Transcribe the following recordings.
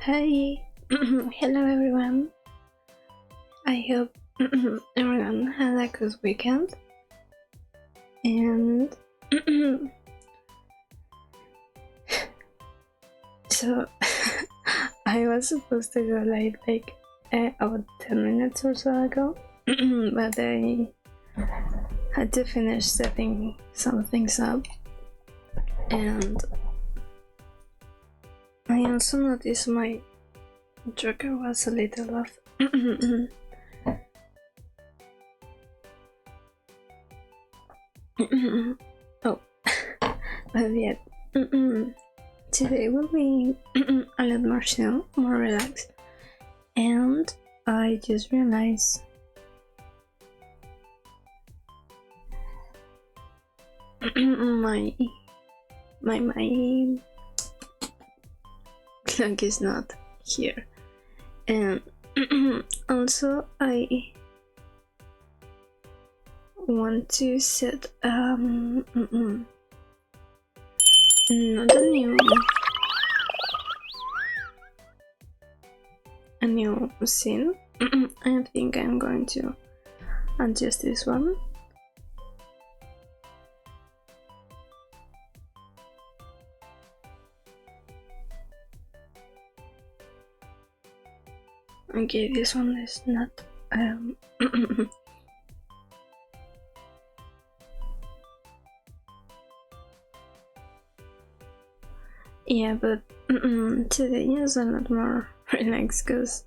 Hi, hello everyone. I hope everyone had a good weekend. And so I was supposed to go live like about 10 minutes or so ago, but I had to finish setting some things up, and I also noticed my trigger was a little off. Oh, but yet, today will be a lot more chill, more relaxed, and I just realized my clock is not here, and also I want to set not a new scene. I think I'm going to adjust this one. Okay, this one is not yeah, but today is a lot more relaxed because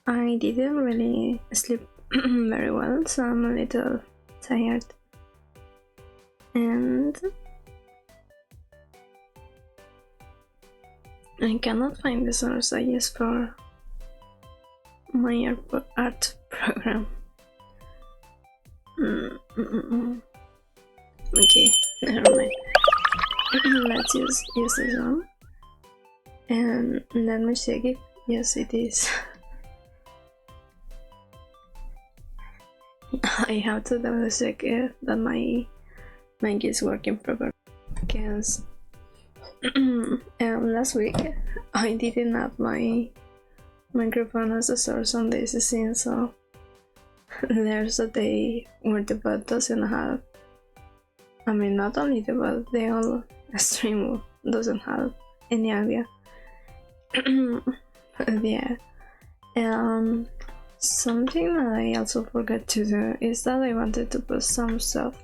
I didn't really sleep very well, so I'm a little tired, and I cannot find the source I use for my art program. Okay, never mind. Let's use this one, and let me check it. Yes, it is. I have to double check that my mic is working properly, because last week I didn't have my microphone as a source on this scene, so there's a day where the bot doesn't have, I mean, not only the bot, the whole stream doesn't have any idea. Yeah. Something that I also forgot to do is that I wanted to post some stuff.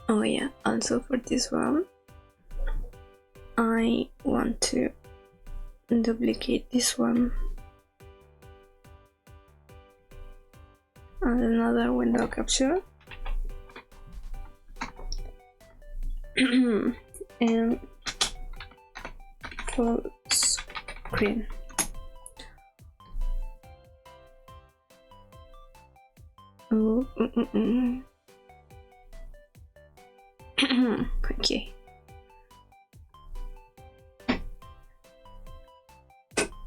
Oh yeah, also for this one I want to duplicate this one and another window capture and full screen. Okay.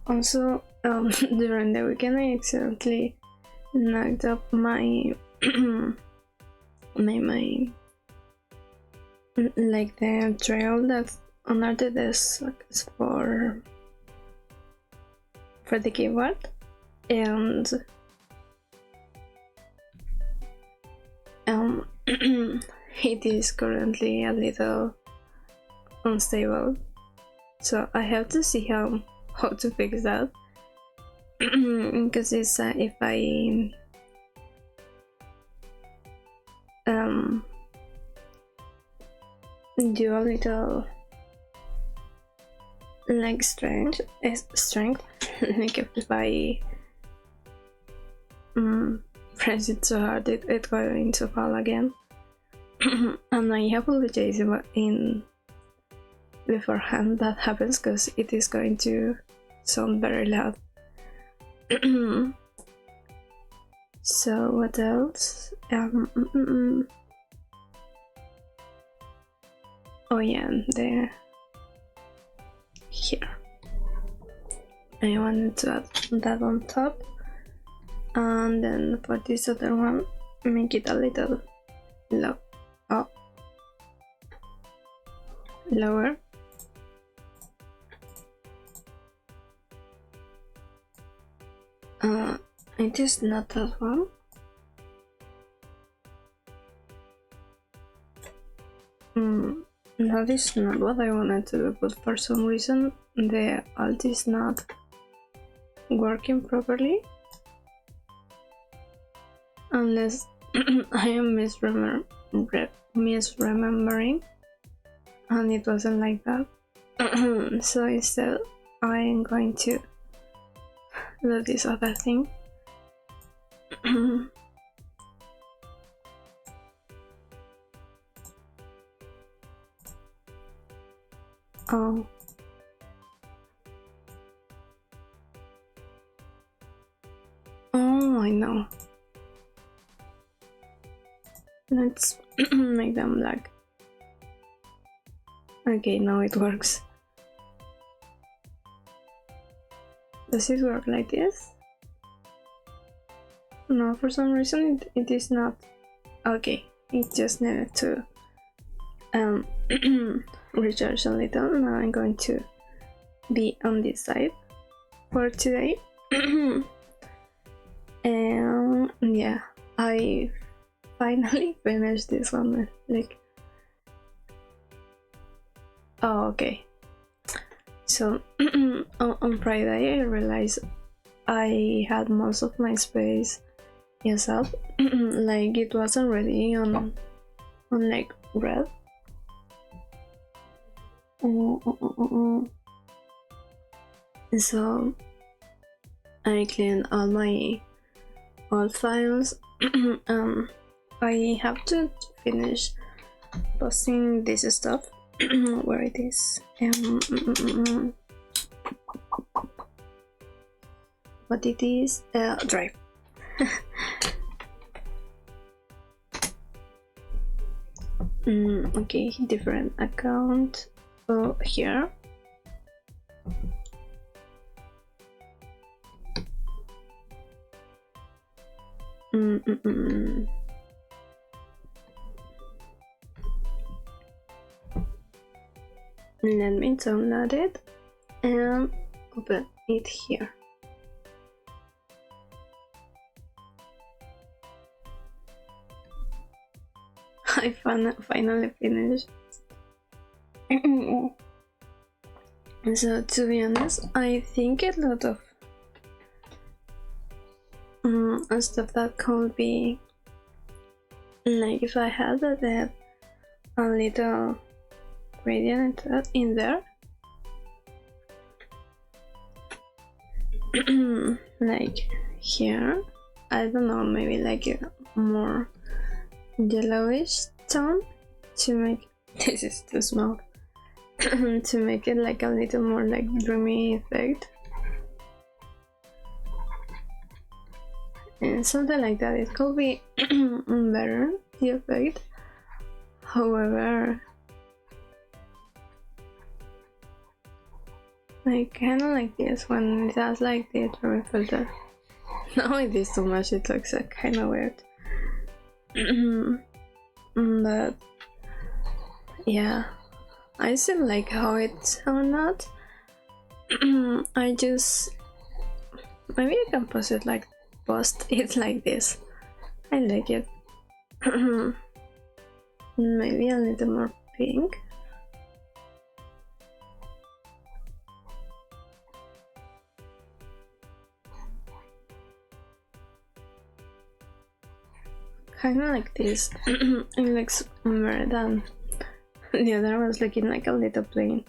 Also, during the weekend I accidentally knocked up my like the trail that's under the desk for the keyboard, and it is currently a little unstable, so I have to see how to fix that. Because it's if I do a little like strength like if I press it so hard, it's going to fall again. And I apologize in beforehand that happens, because it is going to sound very loud. So what else? Oh yeah, there. Here. I wanted to add that on top, and then for this other one, make it a little lower. It is not that one. That is not what I wanted to do, but for some reason the alt is not working properly. Unless I am misremembering, and it wasn't like that. So instead I am going to do this other thing. Oh. Oh, I know. Let's make them black. Okay, now it works. Does it work like this? No, for some reason it is not. Okay, it just needed to recharge a little. Now I'm going to be on this side for today. And yeah, I finally finished this one. Like, oh, okay. So on Friday I realized I had most of my space used up. Like, it wasn't ready on like red. So I cleaned all my old files. I have to finish posting this stuff. Where it is? What it is? Drive. Okay, different account. Oh, here. Let me download it and open it here. I finally finished. So to be honest, I think a lot of stuff that could be like, if I had a little gradient in there, like here, I don't know, maybe like a more yellowish tone to make this is too small. To make it like a little more like dreamy effect, and something like that. It could be better, the effect. However, I kind of like this when it has like the dreamy filter. Now it is too much, it looks kind of weird. But yeah, I still like how it's or not. I just maybe I can post it like this. I like it. Maybe a little more pink. Kind of like this. It looks better than the other was looking like a little plain.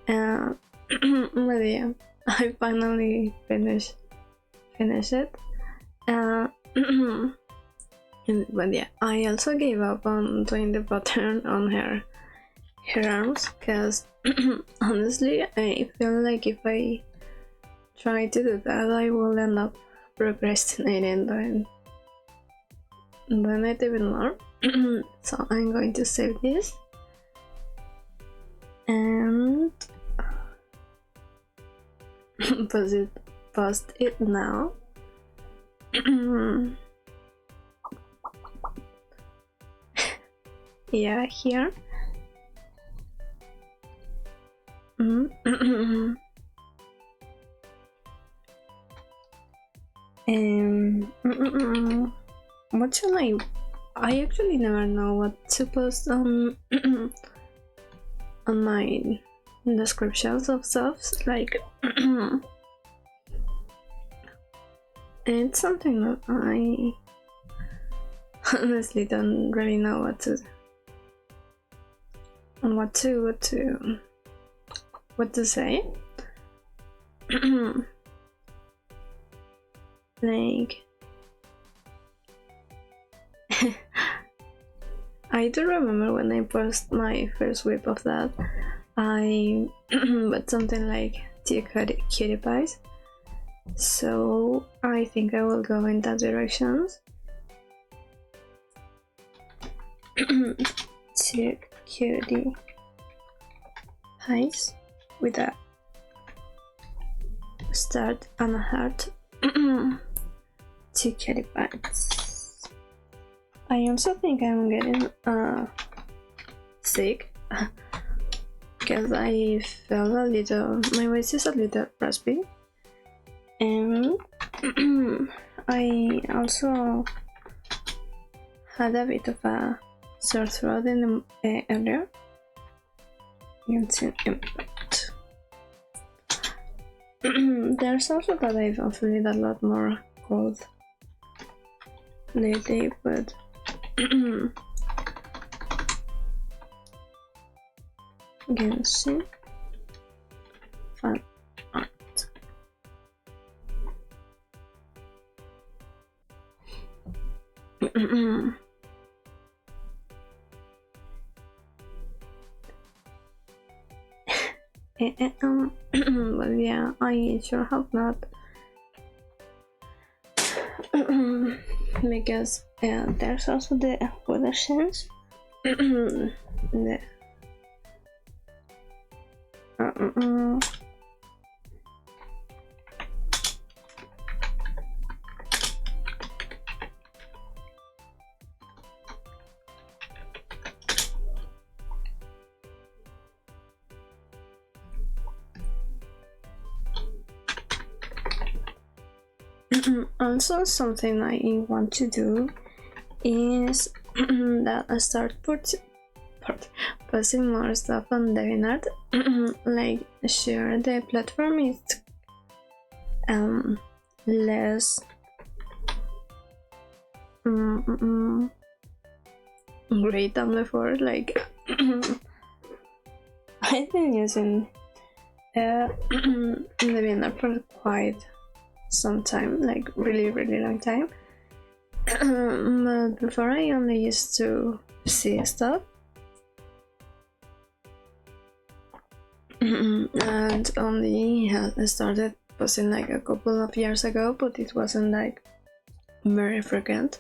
But yeah, I finally finished it. But yeah, I also gave up on doing the pattern on her arms, because honestly I feel like if I try to do that I will end up procrastinating doing it even more. So I'm going to save this and post it now. yeah, here. What shall I actually never know what to post on on my descriptions of stuff. Like it's something that I honestly don't really know what to say. Like I do remember when I posted my first whip of that, I but something like 𝗃𝐨𝐧𝐬𝐿, so I think I will go in that direction. 𝗃𝐨𝐧𝐬𝐿 with a start and a heart. 𝗃𝐨𝐧𝐬𝐿. I also think I'm getting sick because I felt a little, my voice is a little raspy, and I also had a bit of a sore throat in the earlier. You can see impact. There's also that I've feeling a lot more cold lately, but you can see fun art. But yeah, I sure hope not. Because there's also the weather change. Also, something I want to do is that I start posting more stuff on DeviantArt. Like, sure, the platform is less great than before. Like I've been using DeviantArt for quite some time, like really long time. But before I only used to see stuff, and only started posting like a couple of years ago, but it wasn't like very frequent.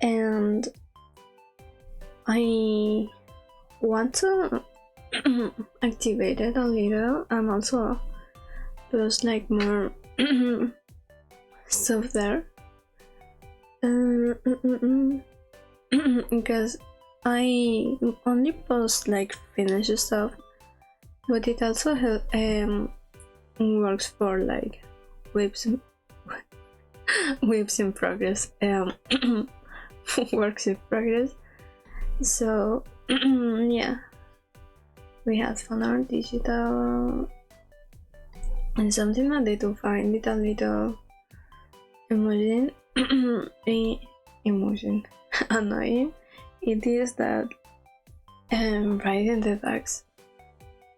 And I want to activate it a little and also post like more stuff there, because I only post like finished stuff, but it also works for like whips in progress, works in progress. So yeah, we have fan art digital, and something that I do find it a little annoying, it is that writing the tags.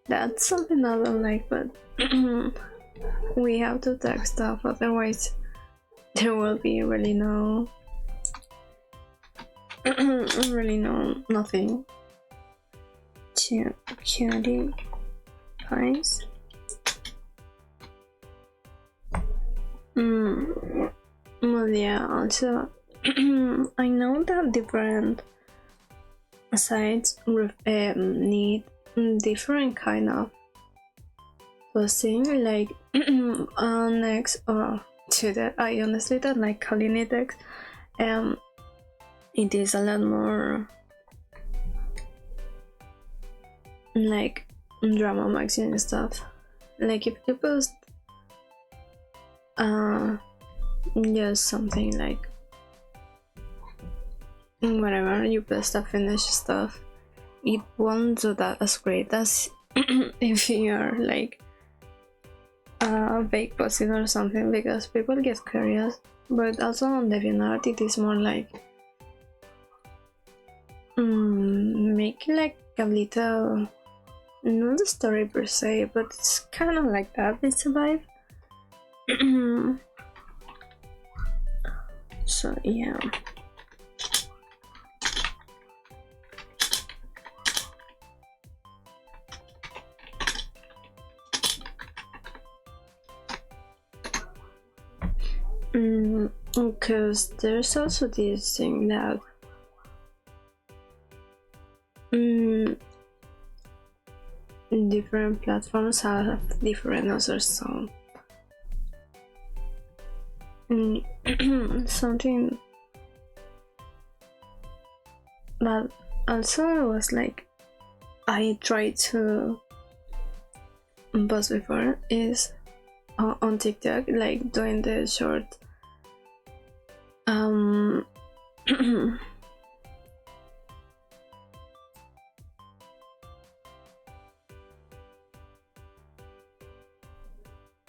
That's something I don't like, but we have to tag stuff, otherwise there will be really nothing. 𝗃𝐨𝐧𝐬𝐿. Well, yeah, also I know that different sites need different kind of posting, like on X or Twitter. I honestly don't like calling it X. It is a lot more like drama magazine stuff. Like if you post just something like whatever, you post a finished stuff, it won't do that as great as if you're like fake posting or something, because people get curious. But also on DeviantArt it is more like make like a little, not a story per se, but it's kind of like that, it's a vibe. So yeah. Because there's also this thing that different platforms have different also some something that also was like I tried to post before is on TikTok, like doing the short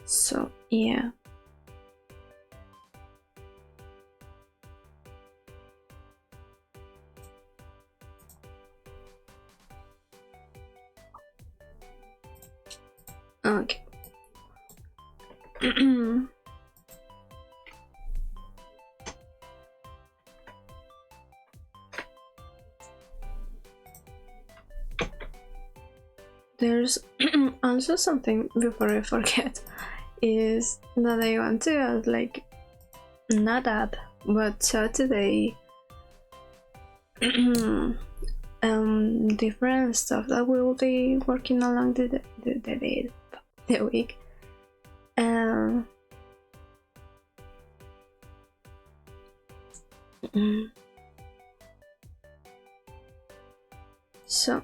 so yeah. Okay. There's also something before I forget, is that I want to add, like, not add, but show today different stuff that we will be working along the week. So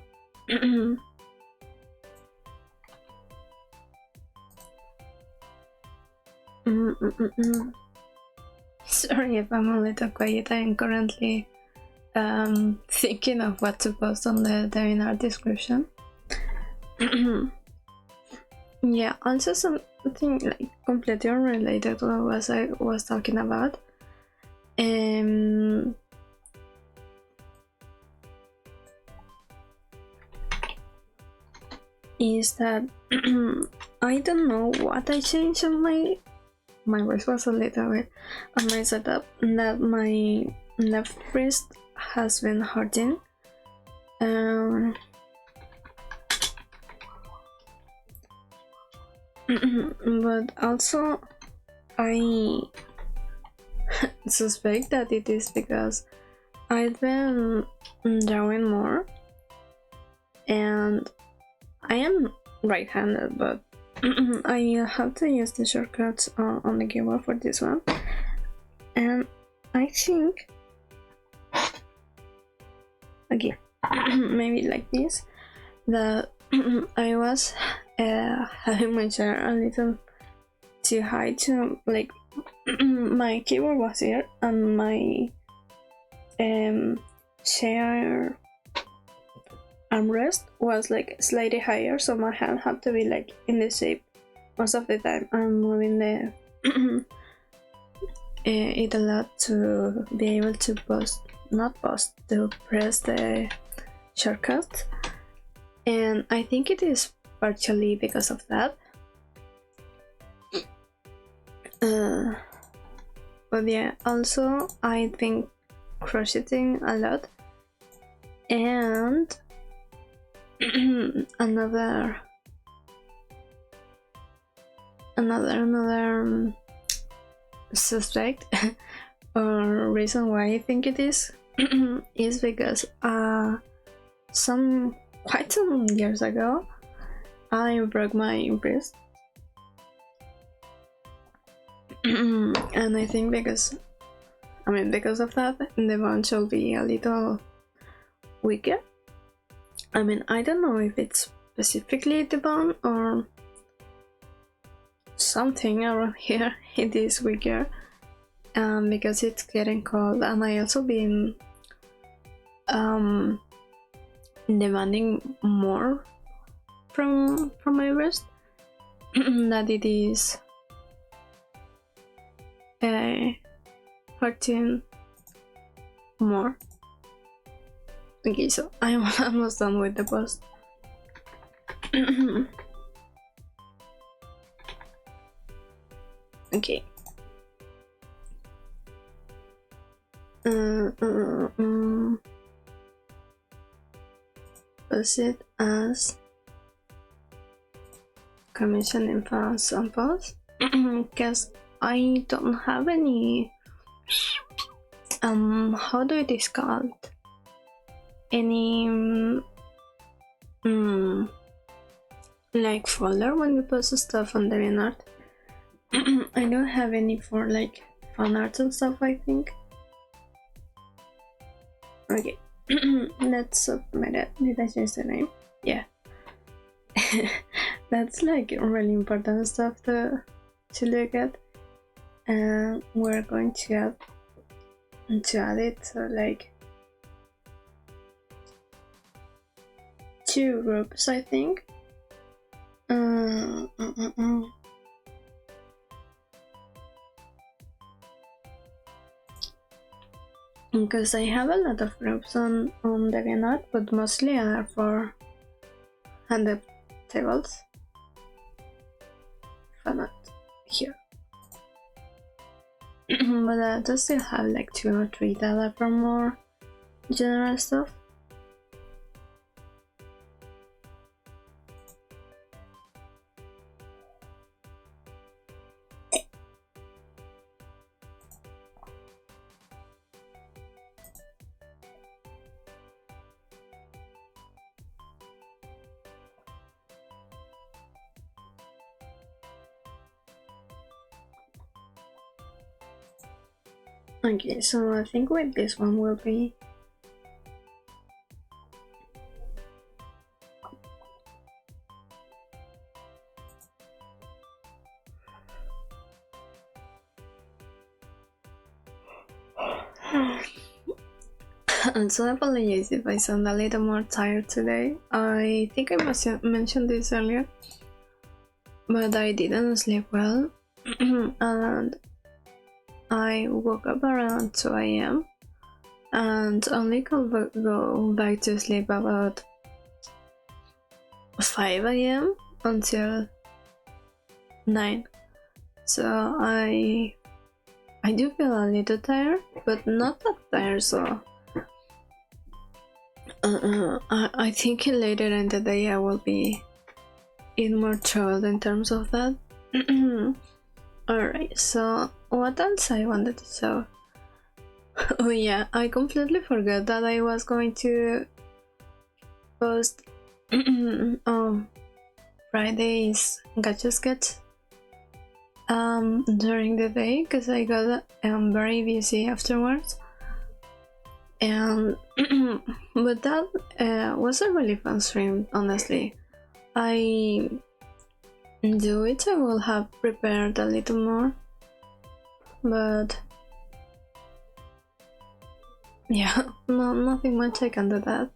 sorry if I'm a little quiet, I'm currently thinking of what to post on the DeviantArt description. Yeah, also something like completely unrelated to what I was talking about. Is that I don't know what I changed on my voice was a little bit on my setup, that my left wrist has been hurting. But also I suspect that it is because I've been drawing more, and I am right-handed, but I have to use the shortcuts on the keyboard for this one, and I think, again, maybe like this, that I was having my chair a little too high to, like, my keyboard was here and my chair armrest was like slightly higher, so my hand had to be like in the shape most of the time. I'm moving the it a lot to be able to to press the shortcut, and I think it is partially because of that. But yeah, also I think crocheting a lot, and another suspect or reason why I think it is is because quite some years ago I broke my wrist. And I think because of that, the bone should be a little weaker. I mean, I don't know if it's specifically the bone or something around here in this weekend, because it's getting cold, and I also been demanding more from my breast that it is hurting more. Okay, so I'm almost done with the post. Okay. Post it as commission info samples because I don't have any how do it is called, any like folder when you post stuff on DeviantArt. I don't have any for like fan art and stuff, I think. Okay. Let's submit it. Did I change the name? Yeah. That's like really important stuff to look at, and we're going to add it, so like 2 groups, I think. Because I have a lot of groups on DeviantArt, but mostly are for hand tables. Not here. But I do still have like 2 or 3 that are for more general stuff. Okay, so I think with this one will be and so I apologize if I sound a little more tired today. I think I must have mentioned this earlier, but I didn't sleep well and I woke up around 2 AM and only could go back to sleep about 5 AM until 9. So I do feel a little tired, but not that tired, so I think later in the day I will be in more trouble in terms of that. Alright, so what else I wanted to show? Oh yeah, I completely forgot that I was going to post Friday's gacha sketch during the day, because I got very busy afterwards. And but that was a really fun stream, honestly. I do wish I will have prepared a little more, but yeah, no, nothing much I can do that.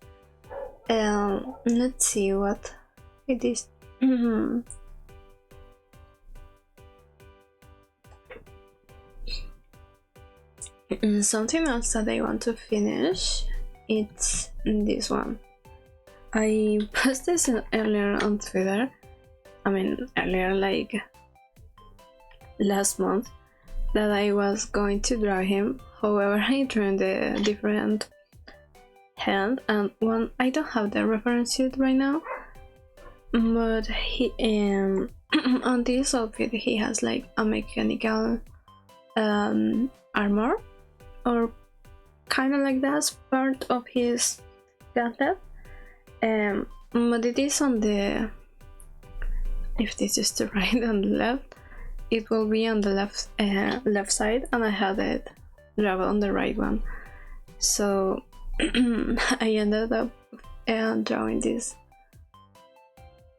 Let's see what it is. Something else that I want to finish, it's this one. I posted this earlier on Twitter. I mean, earlier, like last month, that I was going to draw him. However, I drew the different hand, and one I don't have the reference yet right now. But he on this outfit he has like a mechanical armor, or kind of like that's part of his gauntlet. But it is on the, if this is the right and the left, it will be on the left side, and I had it drawn on the right one. So I ended up drawing this.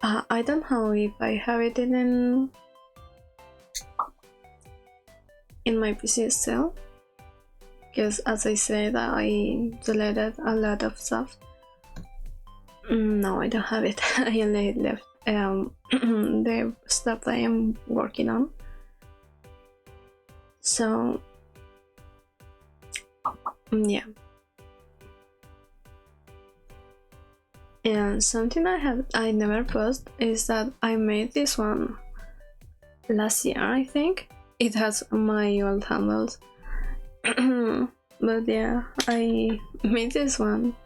I don't know if I have it in my PC still, because as I said, I deleted a lot of stuff. No, I don't have it. I only left the stuff that I am working on. So yeah. And something I never post is that I made this one last year, I think. It has my old handles. But yeah, I made this one.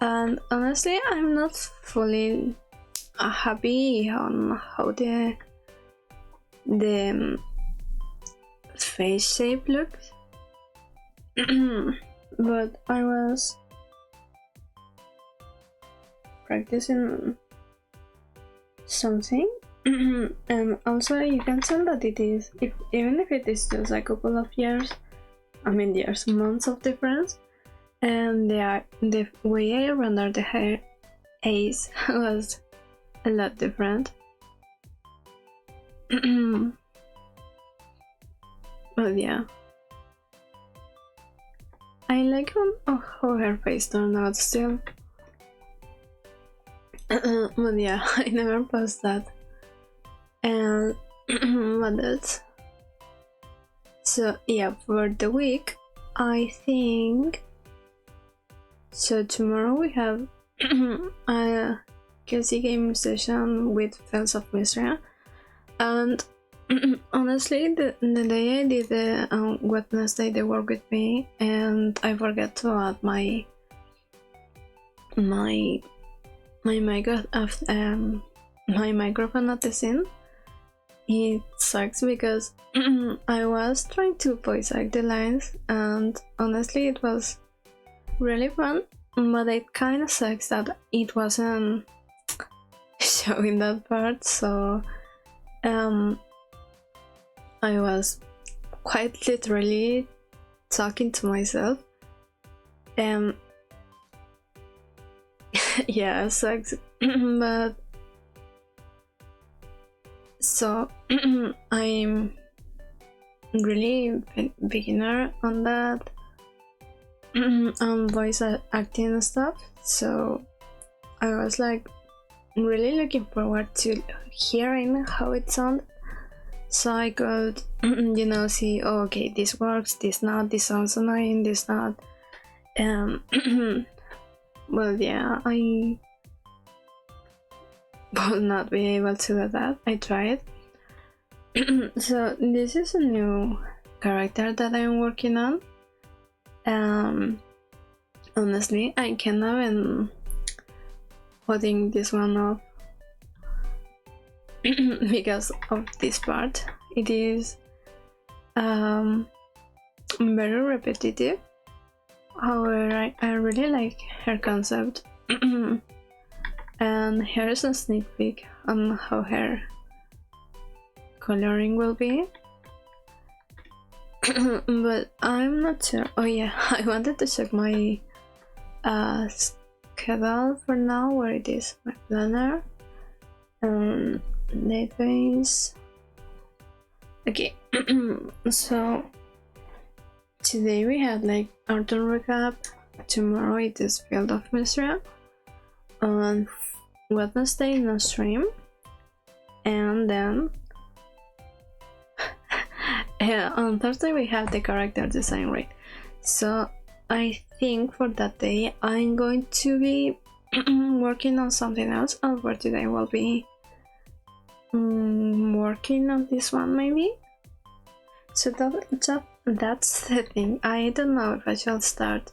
And honestly, I'm not fully happy on how the face shape looks. But I was practicing something. And also you can tell that it is, even if it is just a couple of years, I mean years, months of difference, and the way I rendered the hair ace was a lot different. But yeah, I like how her face turned out still. But yeah, I never post that. And what else? So yeah, for the week, I think, so tomorrow we have a 𝐃𝐨𝐧𝐚 game session with fans of Mysteria. And honestly, the day I did the Wednesday, they work with me, and I forget to add my microphone at the scene. It sucks because I was trying to voice act the lines, and honestly it was really fun, but it kind of sucks that it wasn't showing that part. So I was quite literally talking to myself. Yeah, it sucks. But so I'm really beginner on that on voice acting and stuff, so I was like really looking forward to hearing how it sounds, so I could see, oh, okay, this works, this not, this sounds annoying, this not. Well, yeah, I will not be able to do that. I tried. So this is a new character that I'm working on. Honestly, I cannot even putting this one off because of this part. It is very repetitive. However, I really like her concept. And here's a sneak peek on how her coloring will be. But I'm not sure. Oh yeah, I wanted to check my schedule for now, where it is, my planner. Database. Okay. So today we had like Arton recap. Tomorrow it is Field of Mysteria. On Wednesday no stream, and then on Thursday we have the character design read. So I think for that day I'm going to be working on something else, and for today we'll be working on this one maybe. So that's the thing. I don't know if I shall start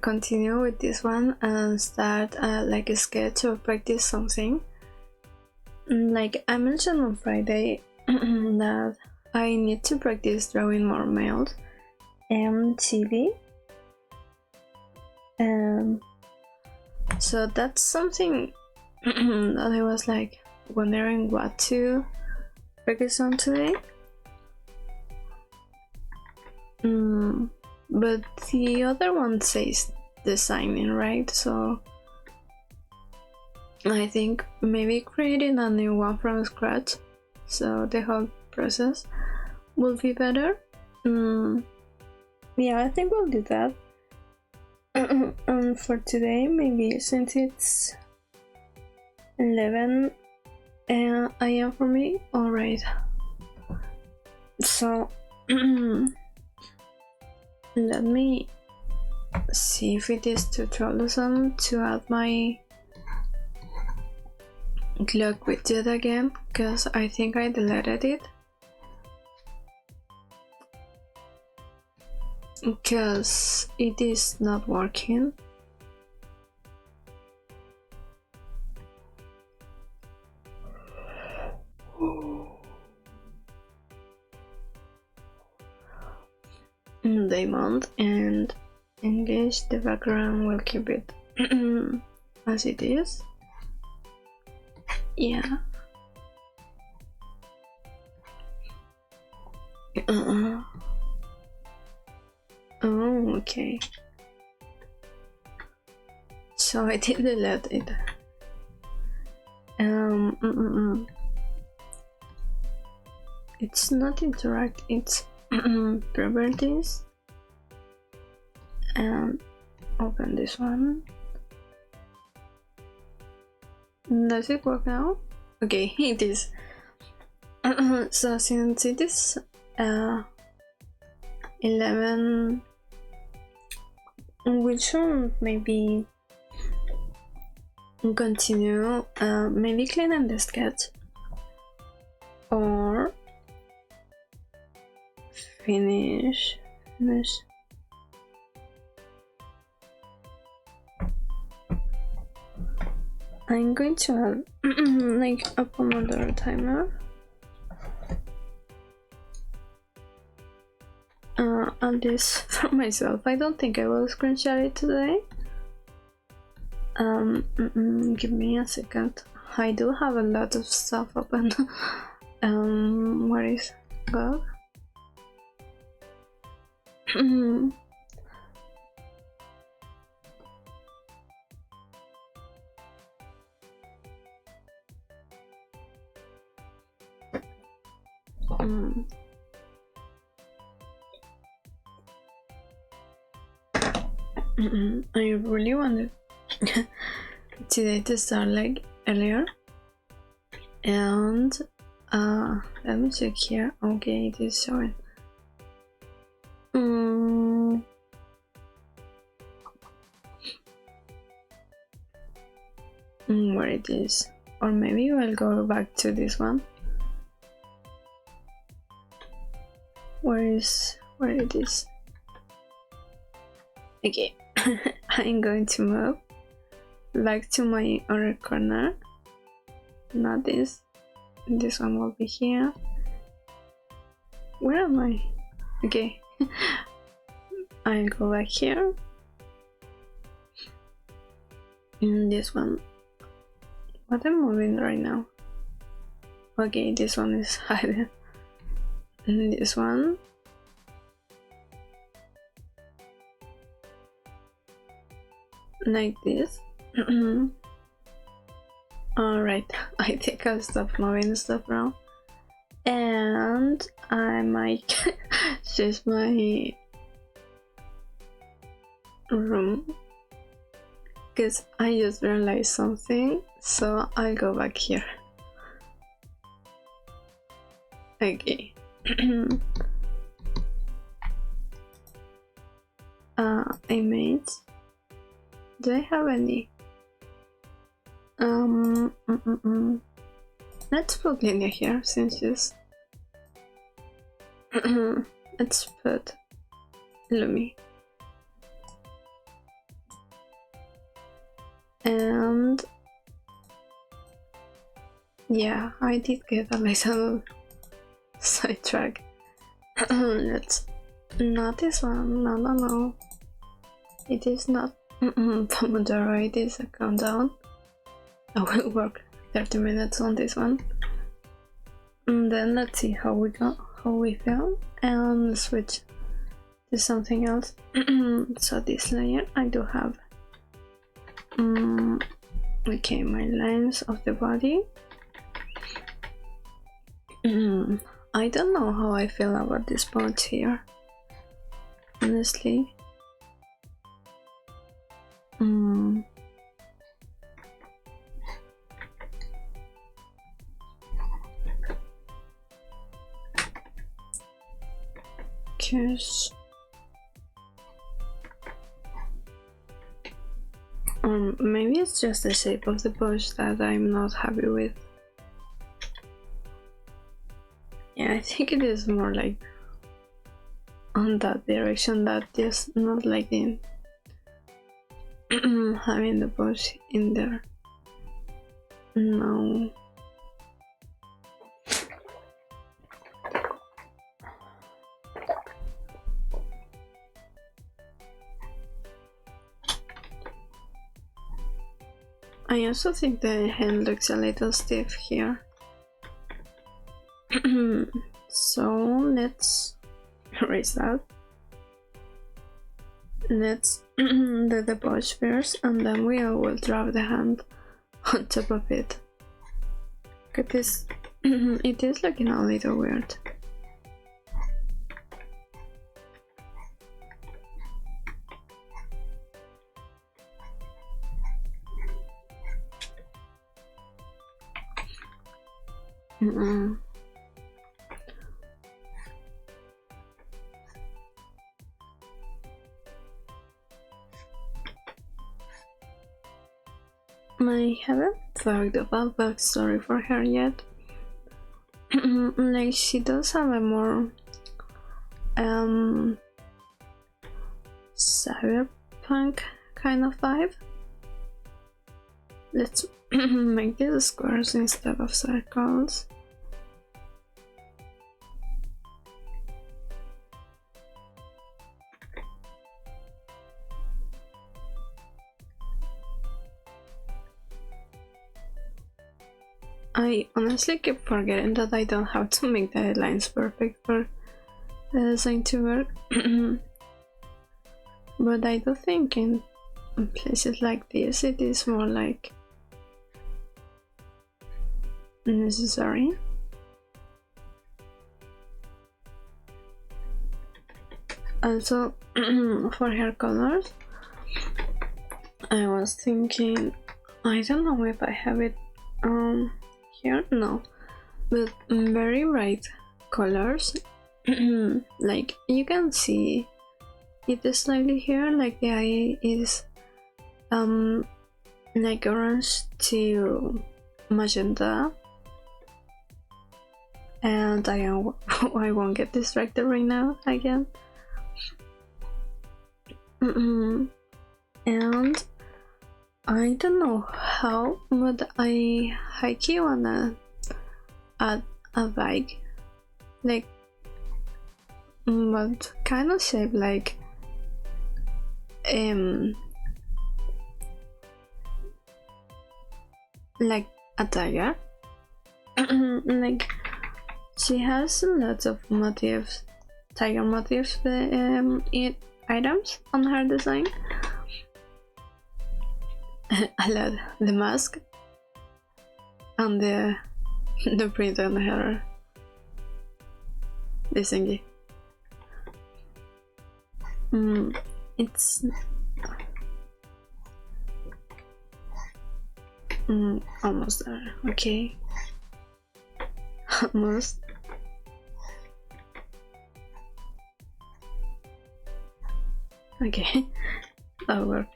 continue with this one and start like a sketch or practice something. Like I mentioned on Friday that I need to practice drawing more males and TV. So that's something that I was like wondering what to focus on today. But the other one says designing, right? So I think maybe creating a new one from scratch, so the whole process will be better. Yeah, I think we'll do that. And for today, maybe since it's 11 a.m. for me, alright. So let me see if it is too troublesome to add my clock widget again, because I think I deleted it. Because it is not working. Diamond and English, the background will keep it as it is. Yeah. Oh, okay. So I did delete it. It's not interact, it's properties. And open this one. Does it work now? Okay, it is. So since it is 11, we should maybe continue, maybe cleaning the sketch or finish. I'm going to add like a Pomodoro timer. And this for myself. I don't think I will screenshot it today. Give me a second. I do have a lot of stuff open. Where is God? I really wanted today to start like earlier, and let me check here. Okay, it is showing. Where it is, or maybe I'll go back to this one. Where it is? Okay. I'm going to move back to my other corner. Not this. This one will be here. Where am I? Okay. I'll go back here. And this one. What am I moving right now? Okay, this one is hidden. And this one. Like this. Alright, I think I'll stop moving stuff now. And I might change my room, because I just realized something, so I'll go back here. Okay. Image. Do I have any? Let's put Lilia here, since this. Let's put Lumi. And yeah, I did get a little sidetrack. Let's not this one. No. It is not Pomodoro, it is a countdown. I will work 30 minutes on this one. And then let's see how we feel, and switch do something else. So this layer I do have okay, my lines of the body. I don't know how I feel about this part here, honestly. Because maybe it's just the shape of the bush that I'm not happy with. Yeah, I think it is more like on that direction, that just not like in having the bush in there. No. I also think the hand looks a little stiff here. So let's erase that. Let's do the bush first, and then we will drop the hand on top of it. Because it is looking a little weird. I haven't thought about backstory for her yet. Like, she does have a more cyberpunk kind of vibe. Let's make these squares instead of circles. I honestly keep forgetting that I don't have to make the lines perfect for the design to work. But I do think in places like this it is more like necessary. Also, for hair colors, I was thinking, I don't know if I have it here, no, but very bright colors. Like, you can see it slightly here, like the eye is like orange to magenta, and I won't get distracted right now again. And I don't know how, but I hikey wanna add a bag, like, but kind of shape like a tiger. Like, she has lots of motifs, tiger motifs, items on her design. I love the mask and the print on her, the thingy. It's almost there. Okay, almost. Okay, that worked.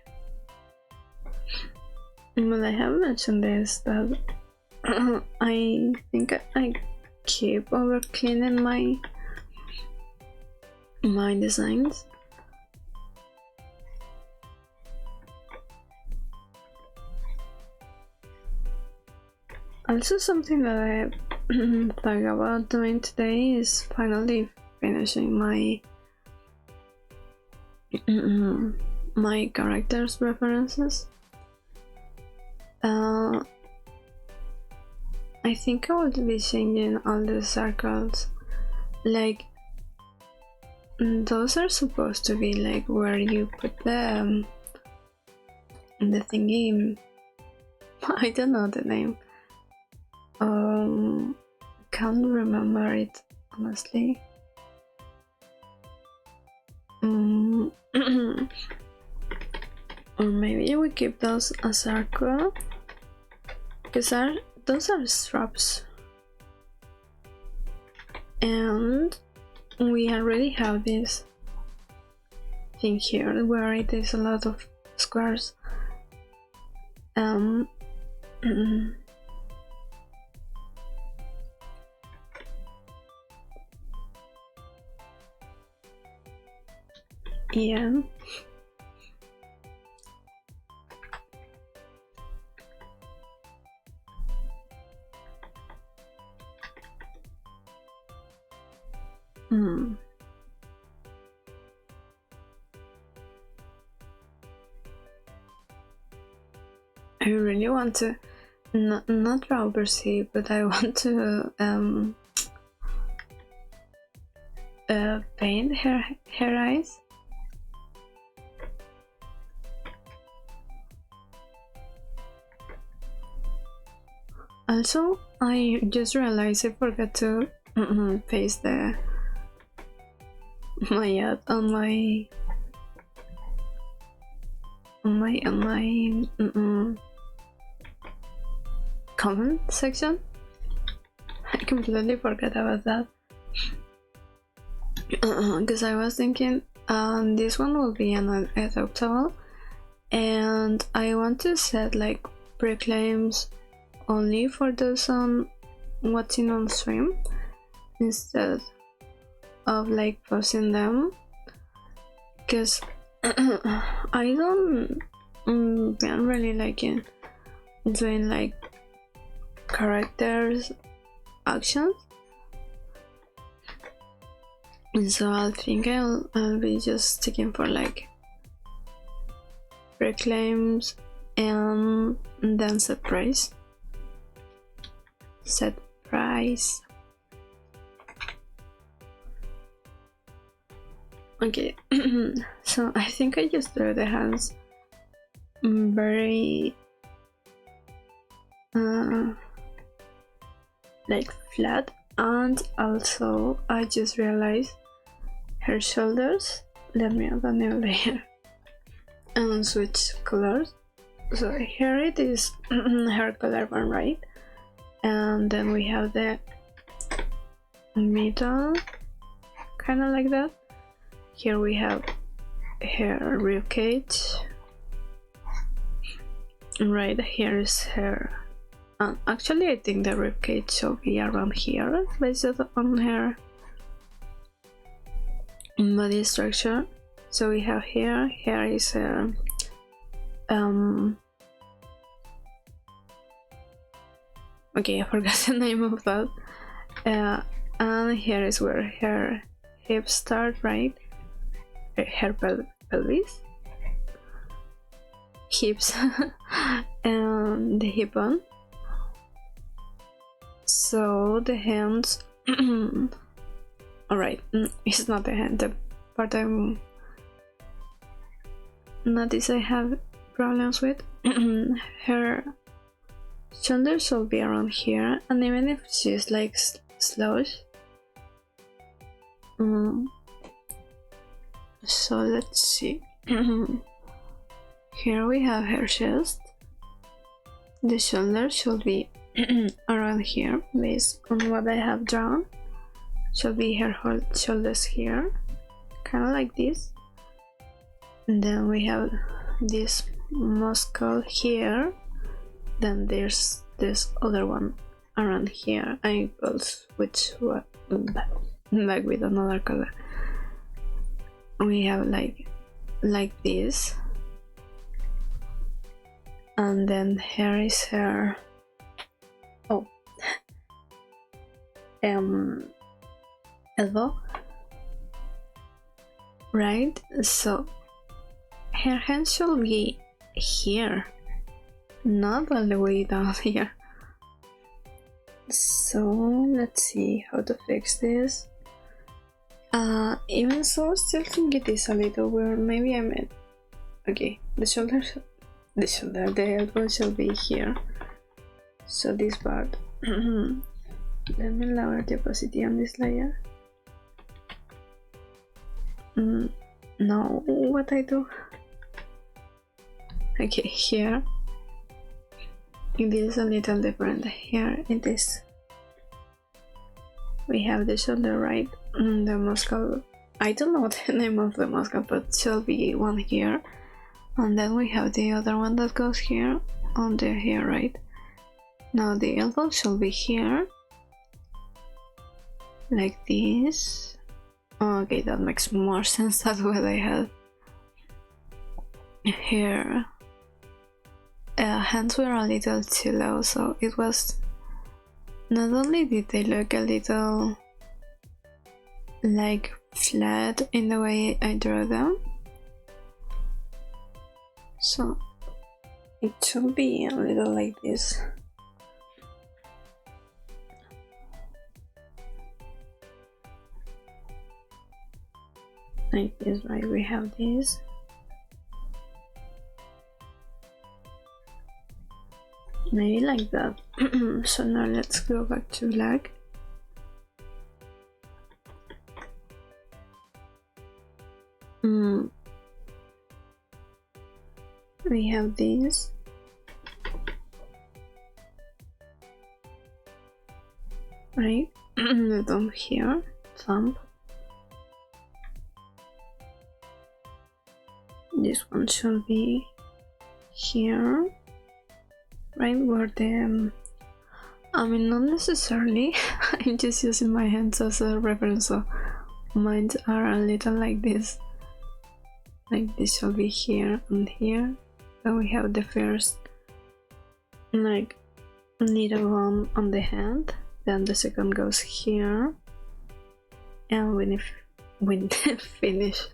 But I have mentioned this, that I think I keep over cleaning my designs. Also, something that I thought about doing today is finally finishing my character's preferences. I think I will be changing all the circles, like those are supposed to be like where you put the thingy. I don't know the name. Can't remember it honestly. Or maybe we keep those as circle, because those are straps, and we already have this thing here where it is a lot of squares. Yeah. I really want to not draw 𝐵𝐴, but I want to paint her eyes. Also, I just realized I forgot to paste my ad on my comment section. I completely forgot about that, because I was thinking this one will be an adoptable, and I want to set like preclaims only for those on watching on stream instead of like posting them, because I don't really like it doing like characters actions, and so I think I'll be just sticking for like reclaims and then set price. Okay. So I think I just drew the hands very like flat, and also I just realized her shoulders. Let me add a new layer and switch colors. So here it is her color one, right? And then we have the middle, kind of like that. Here we have her rib cage. Right here is her. Actually, I think the rib cage should be around here, based on her body structure. So we have here. Here is her. Okay, I forgot the name of that. And here is where her hips start, right? Her pelvis, hips, and the hip bone. So the hands. Alright, it's not the hand. The part I'm notice I have problems with. Her shoulders should be around here, and even if she's like slouch. So let's see. Here we have her chest. The shoulders should be around here, based on what I have drawn. Should be her whole shoulders here, kind of like this. And then we have this muscle here. Then there's this other one around here. I will switch back with another color. We have like this, and then here is her elbow, right? So her hand should be here, not all the way down here. So let's see how to fix this. Even so, I still think it is a little weird. Maybe I meant, okay, the elbow shall be here. So this part, let me lower the opacity on this layer. No, what I do? Okay, here it is a little different. Here it is. We have the shoulder, right? The muscle. I don't know the name of the muscle, but shall be one here, and then we have the other one that goes here under here, right? Now the elbow shall be here, like this. Okay, that makes more sense. That's what I had here. Hands were a little too low, so it was. Not only did they look a little like flat in the way I draw them, so it should be a little like this. Like this, right? We have this. Maybe like that. So now let's go back to black. We have this. Right? The thumb here. Thumb. This one should be here. Right where the I mean, not necessarily. I'm just using my hands as a reference, so mine are a little like this. Like this shall be here and here. Then we have the first like needle one on the hand. Then the second goes here, and we finish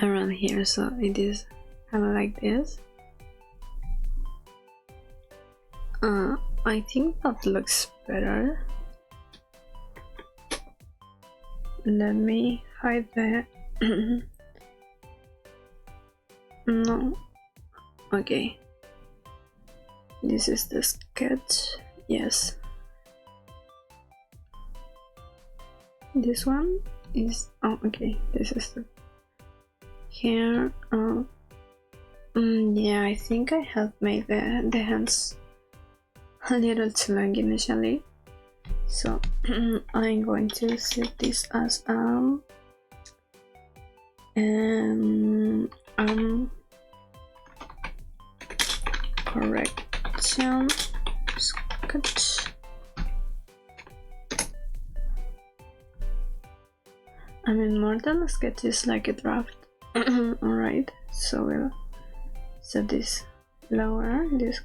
around here. So it is kind of like this. I think that looks better. Let me hide the no. Okay. This is the sketch. Yes. This one is okay. This is the here. Yeah, I think I have made the hands a little too long initially, so I'm going to set this as correction sketch. I mean, more than a sketch is like a draft. Alright, so we'll set this lower. This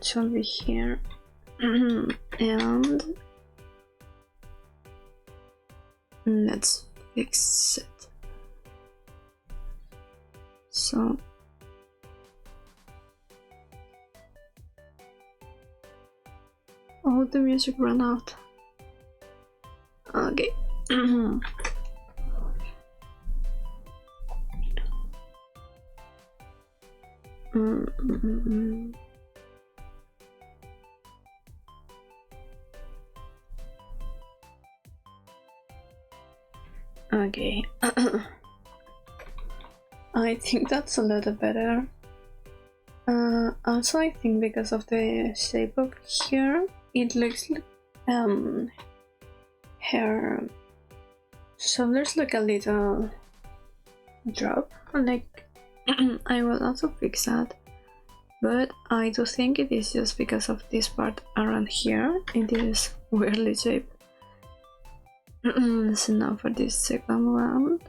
shall be here. And let's fix it. So the music ran out. Okay. Okay. I think that's a little better. Also, I think because of the shape of here, it looks like her shoulders look a little drop. Like I will also fix that, but I do think it is just because of this part around here. It is weirdly shaped. So now for this second round,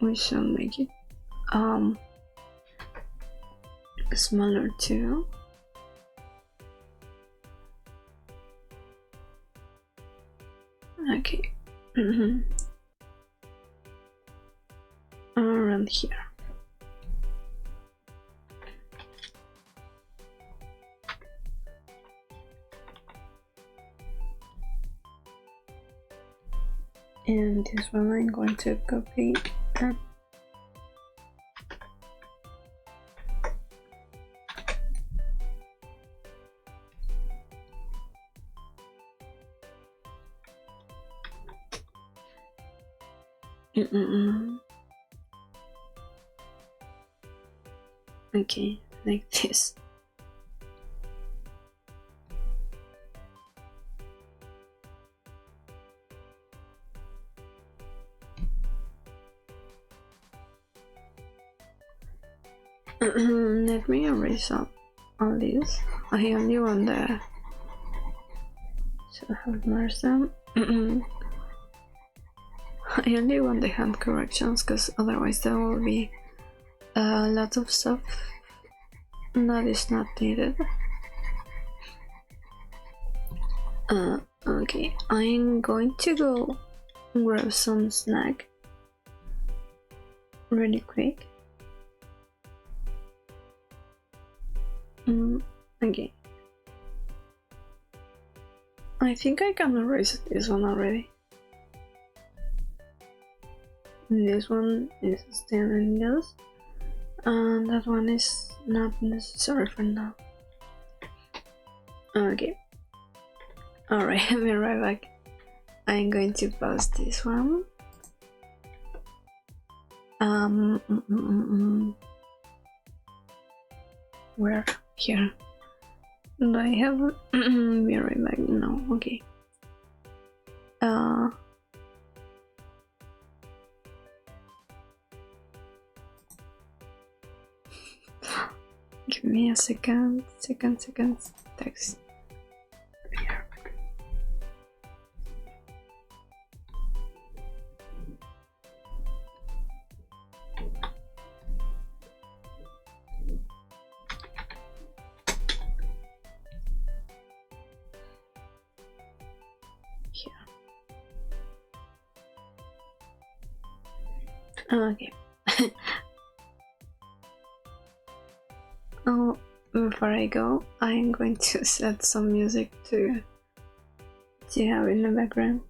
we shall make it smaller too. Okay. Around here. And this one I'm going to copy and okay, like this. Let me erase all this. I only want the so have merged them. I only want the hand corrections because otherwise there will be a lot of stuff that is not needed. Okay, I'm going to go grab some snack really quick. Okay. I think I can erase this one already. This one is still in use, and that one is not necessary for now. Okay. Alright, I'll be right back. I'm going to pause this one. Where? Here. Do I have be right back? No, okay. Give me a second. Text. Here. Okay. Oh, before I go, I'm going to set some music to have in the background.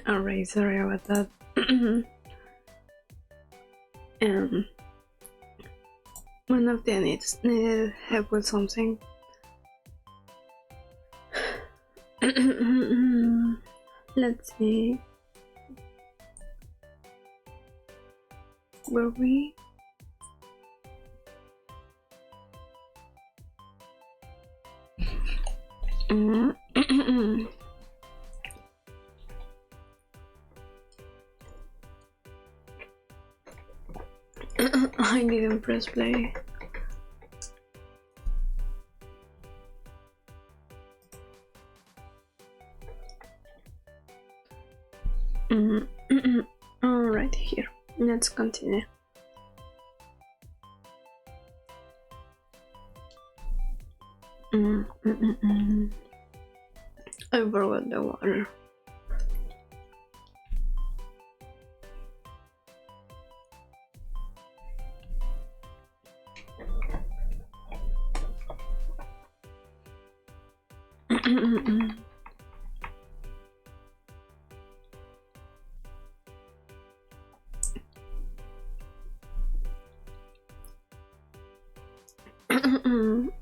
Alright, sorry about that. One of the needed help with something. Let's see. Were we? I didn't press play. Alright, here. Let's continue. I forgot the water.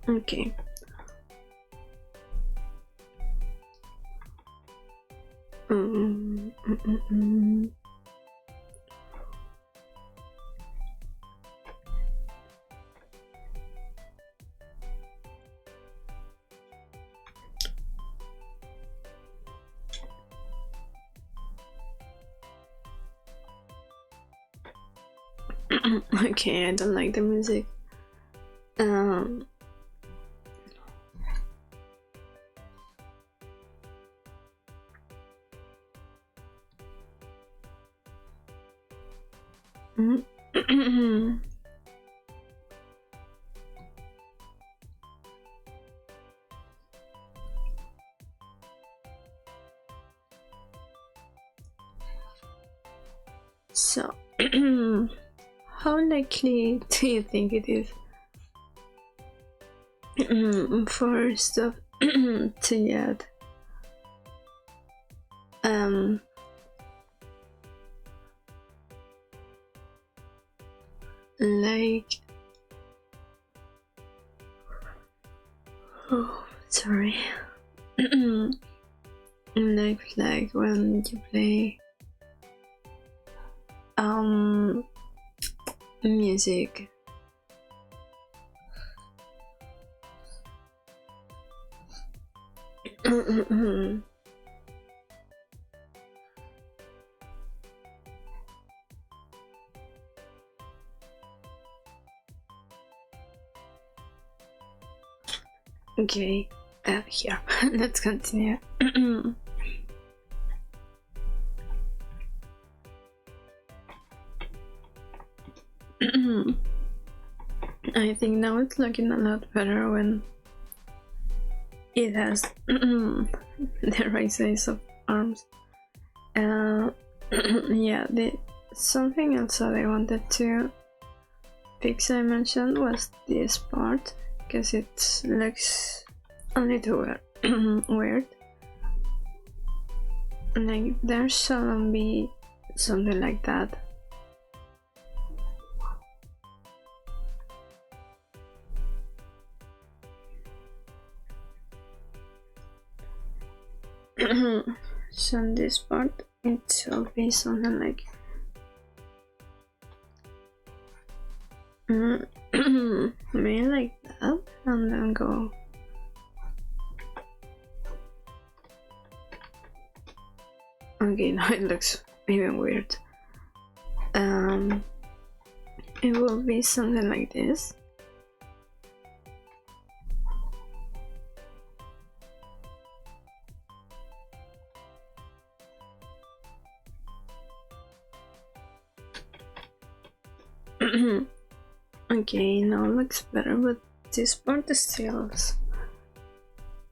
Okay. Okay, I don't like the music. So, how likely do you think it is for stuff to get like, oh, sorry, like when you play music. Okay, here, let's continue. I think now it's looking a lot better when it has the right size of arms. Yeah, something else that I wanted to fix, I mentioned, was this part, because it looks a little weird. Like, there shouldn't be something like that. So this part, it should be something like maybe like that, and then go okay. Now it looks even weird. It will be something like this. Okay, now it looks better, but this part is still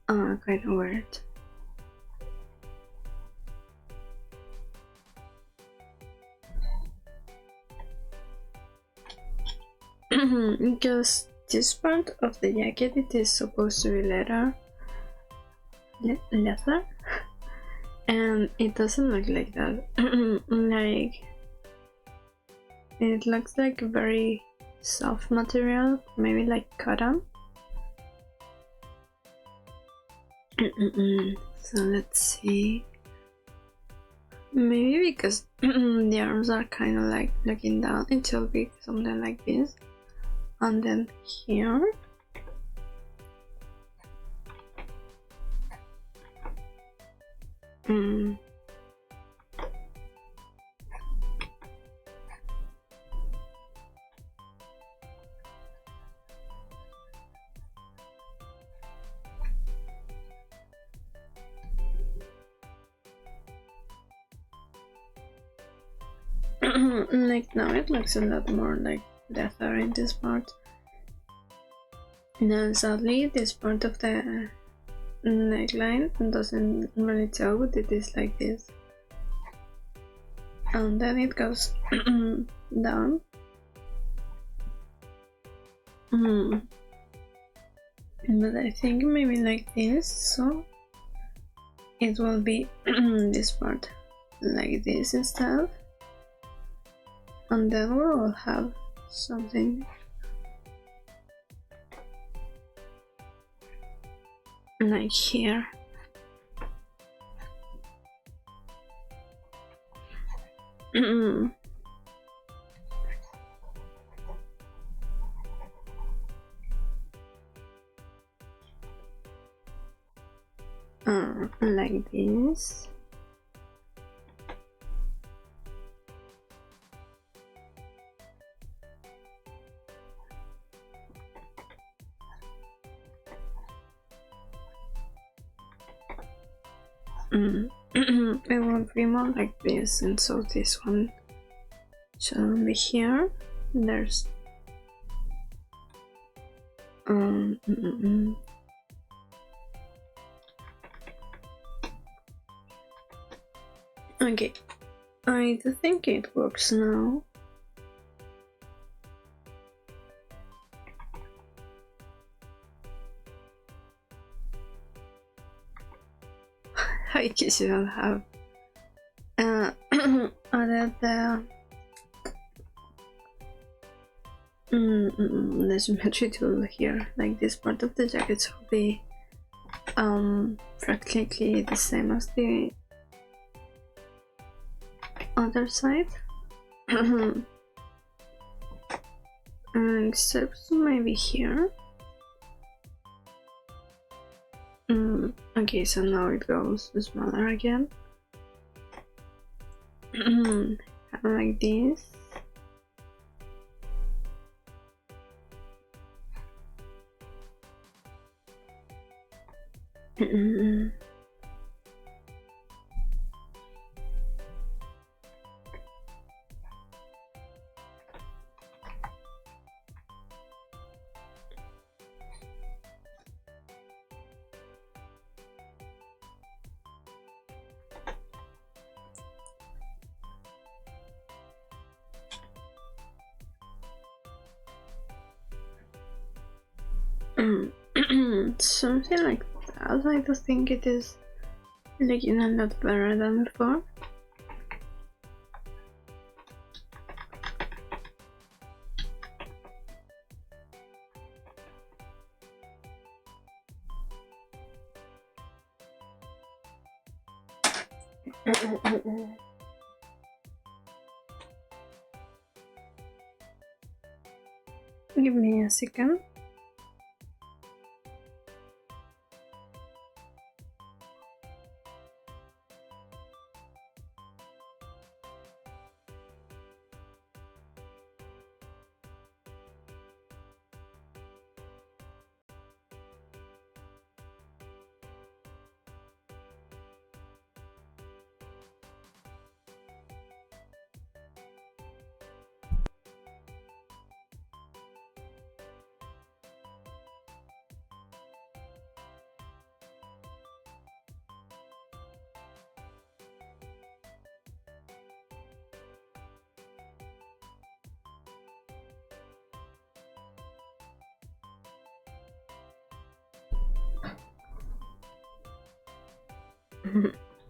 kind of weird. Because this part of the jacket, it is supposed to be leather, and it doesn't look like that. Like, it looks like a very soft material, maybe like cotton. So let's see. Maybe because the arms are kind of like looking down, it should be something like this. And then here. Like now it looks a lot more like leather in this part. Now sadly this part of the neckline doesn't really tell, but it is like this. And then it goes down. But I think maybe like this, so it will be this part like this instead. And then we will have something like here. Like this. It will be more like this, and so this one shouldn't be here. There's okay, I do think it works now. I should have added the symmetry tool here. Like this part of the jacket should be practically the same as the other side. Except maybe here. Okay, so now it goes smaller again. Kind of like this. Something like that. I do think it is looking a lot better than before. Give me a second.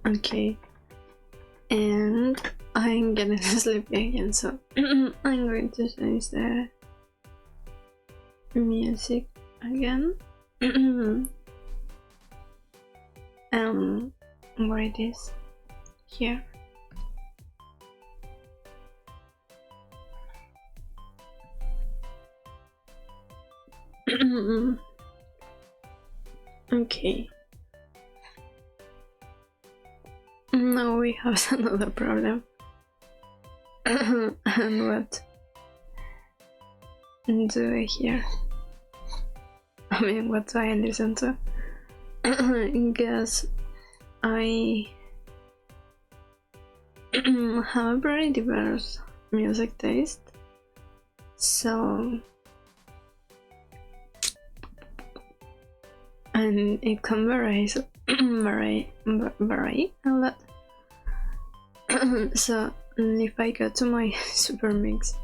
Okay, and I'm getting sleepy again, so I'm going to change the music again. Where it is? Here. Okay. Now we have another problem. And what do I hear? I mean, what do I listen to? Because I have a very diverse music taste, so and it can vary a lot. So if I go to my super mix,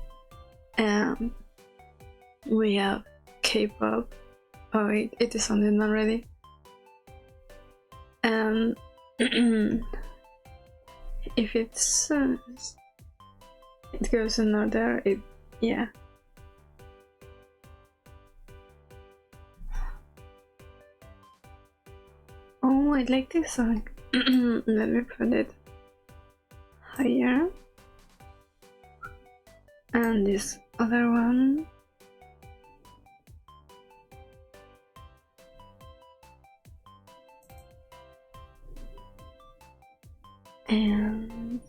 we have K-pop. Oh wait, it is on already. And if it's it goes in order, yeah. Oh, I like this song. Let me put it higher. And this other one. And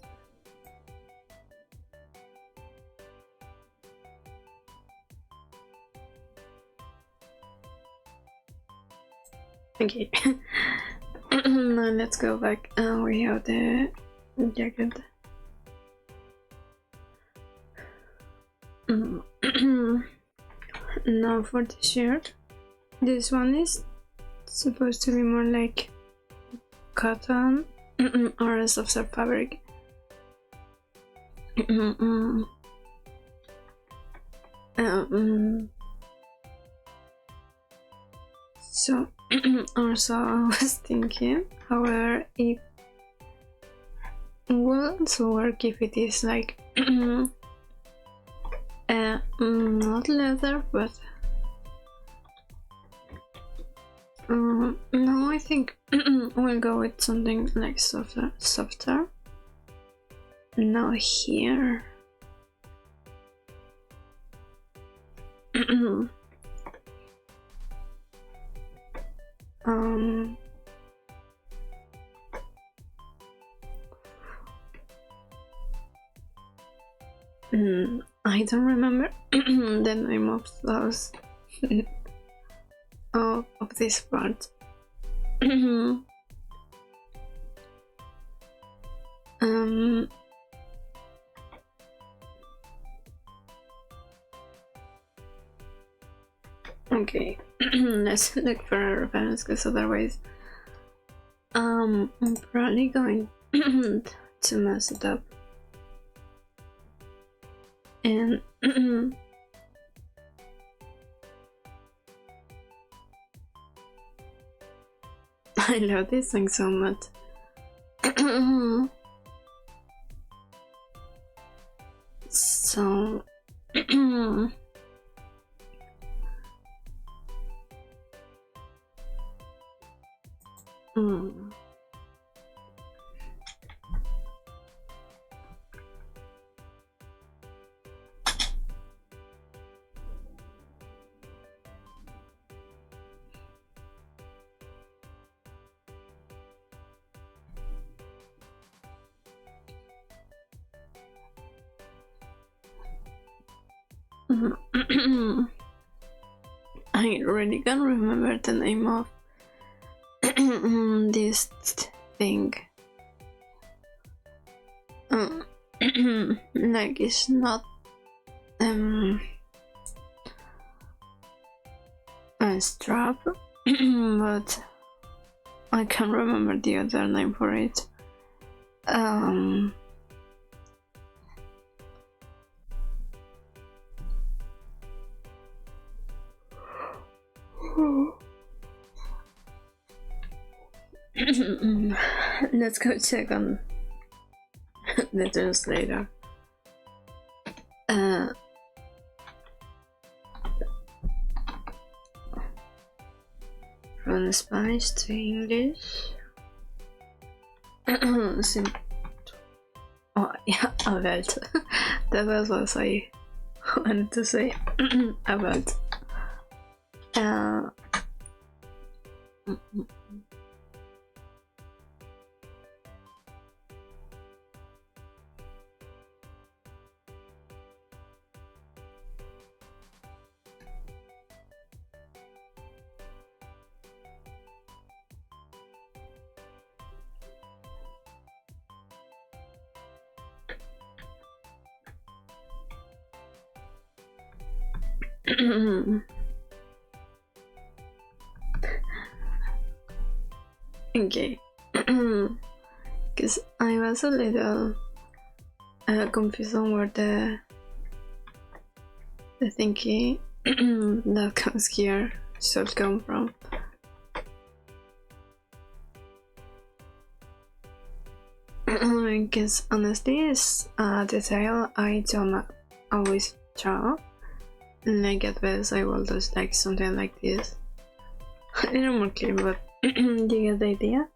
okay. Now let's go back. We have the jacket. Now for the shirt. This one is supposed to be more like cotton or a softer fabric. So also I was thinking, however, it will also work if it is like not leather, but no, I think we'll go with something like softer. Now here. I don't remember the name of those of this part. Okay, let's look for a reference, because otherwise I'm probably going to mess it up. And I love this song so much. So I really can't remember the name of this thing. Like it's not a strap, but I can't remember the other name for it. Let's go check on the translator. From Spanish to English. Oh yeah, about. That was what I wanted to say. About. Okay, because I was a little confused on where the thingy that comes here should come from. Because honestly, it's a detail I don't always draw. Like at best, I will do like something like this. A little more clear, but you get the idea?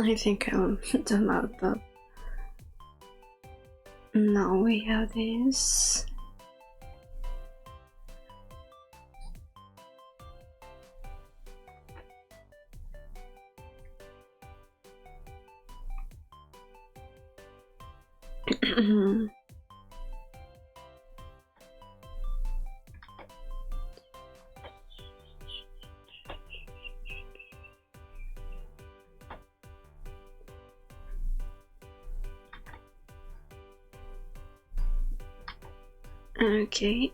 I think I'll done out that. Now we have this. Okay.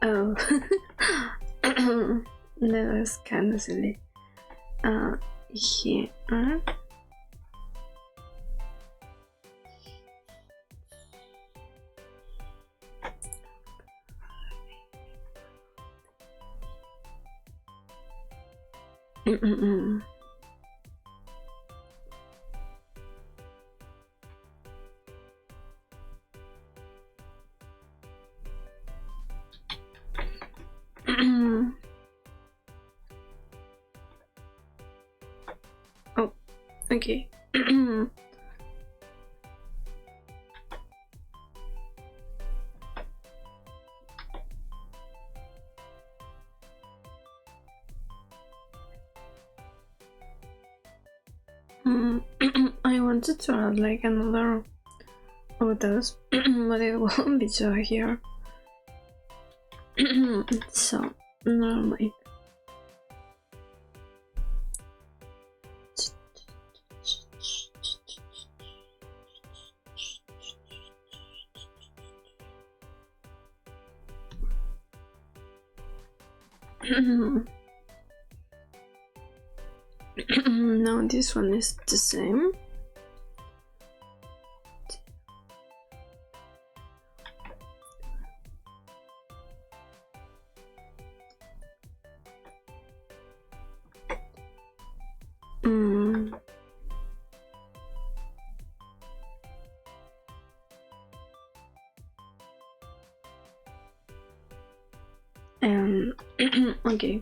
Oh, that was kind of silly. Here. Oh, okay. I wanted to add like another of those, but it won't be so here. So, never mind. Now this one is the same. Okay.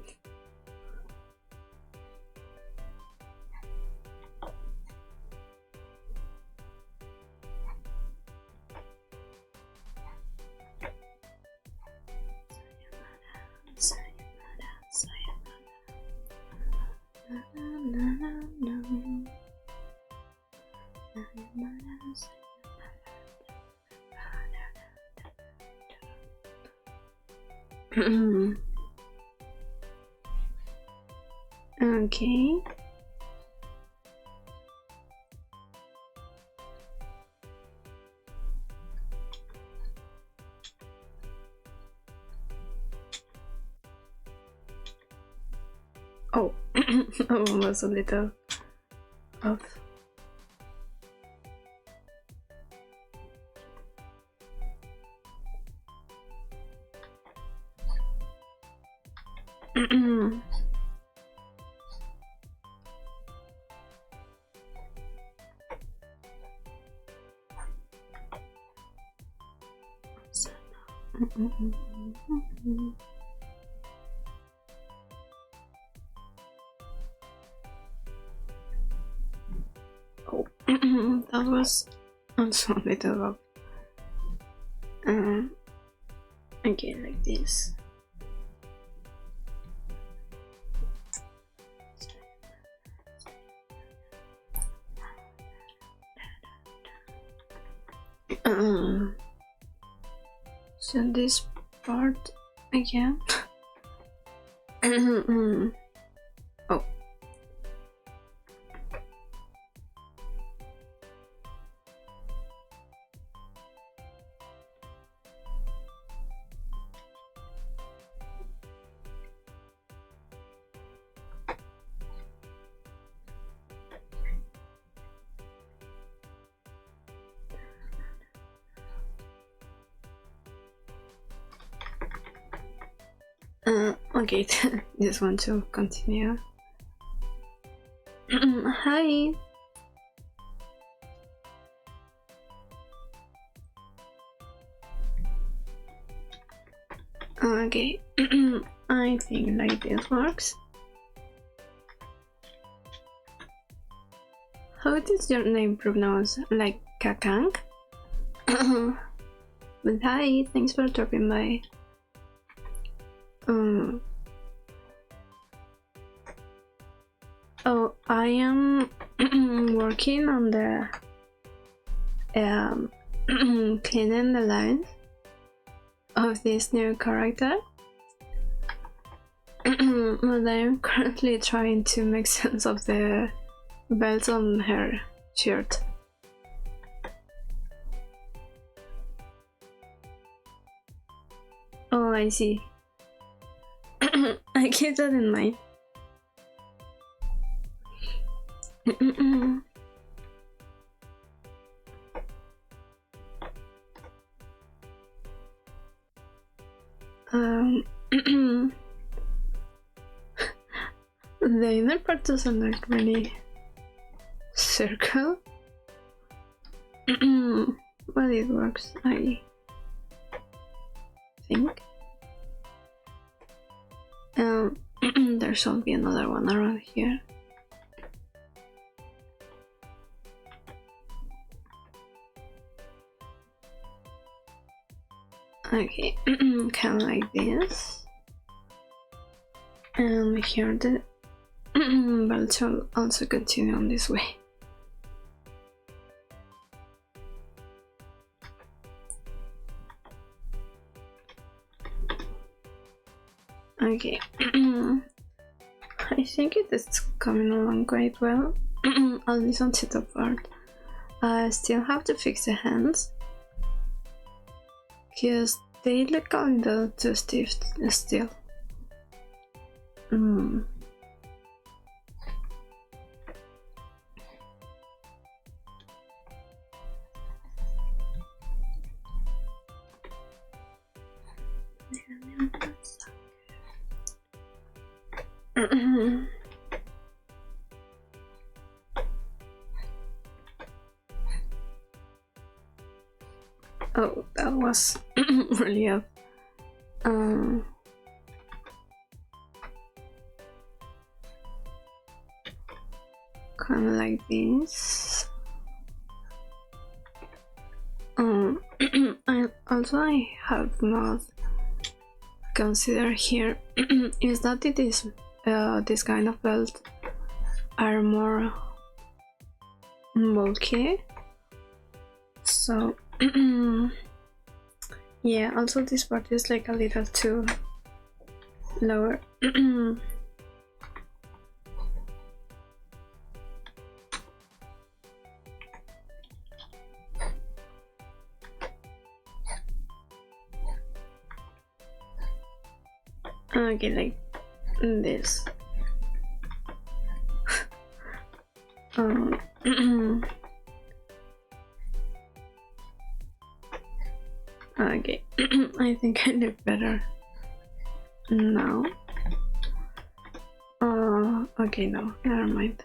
Okay. Oh, almost a little off. Oh, that was also a little rough. Again, like this. So this part again. Oh. Okay, just want to continue. Hi. Okay, I think like this works. How is your name pronounced? Like Kakang? But hi, thanks for dropping by. Oh, I am working on the cleaning the lines of this new character. But I'm currently trying to make sense of the belts on her shirt. Oh, I see. I keep that in mind. The inner part doesn't look really circle, but it works, I think. There should be another one around here. Okay, kind of like this. And here the belt shall also continue on this way. Okay, I think it is coming along quite well, at least on the top part. I still have to fix the hands, because they look a little too stiff still. Oh, that was really up. Kind of like this. I have not considered here is that this kind of belt are more bulky, so yeah, also this part is like a little too lower. Okay, like this. Okay, I think I look better now. Okay, no, never mind.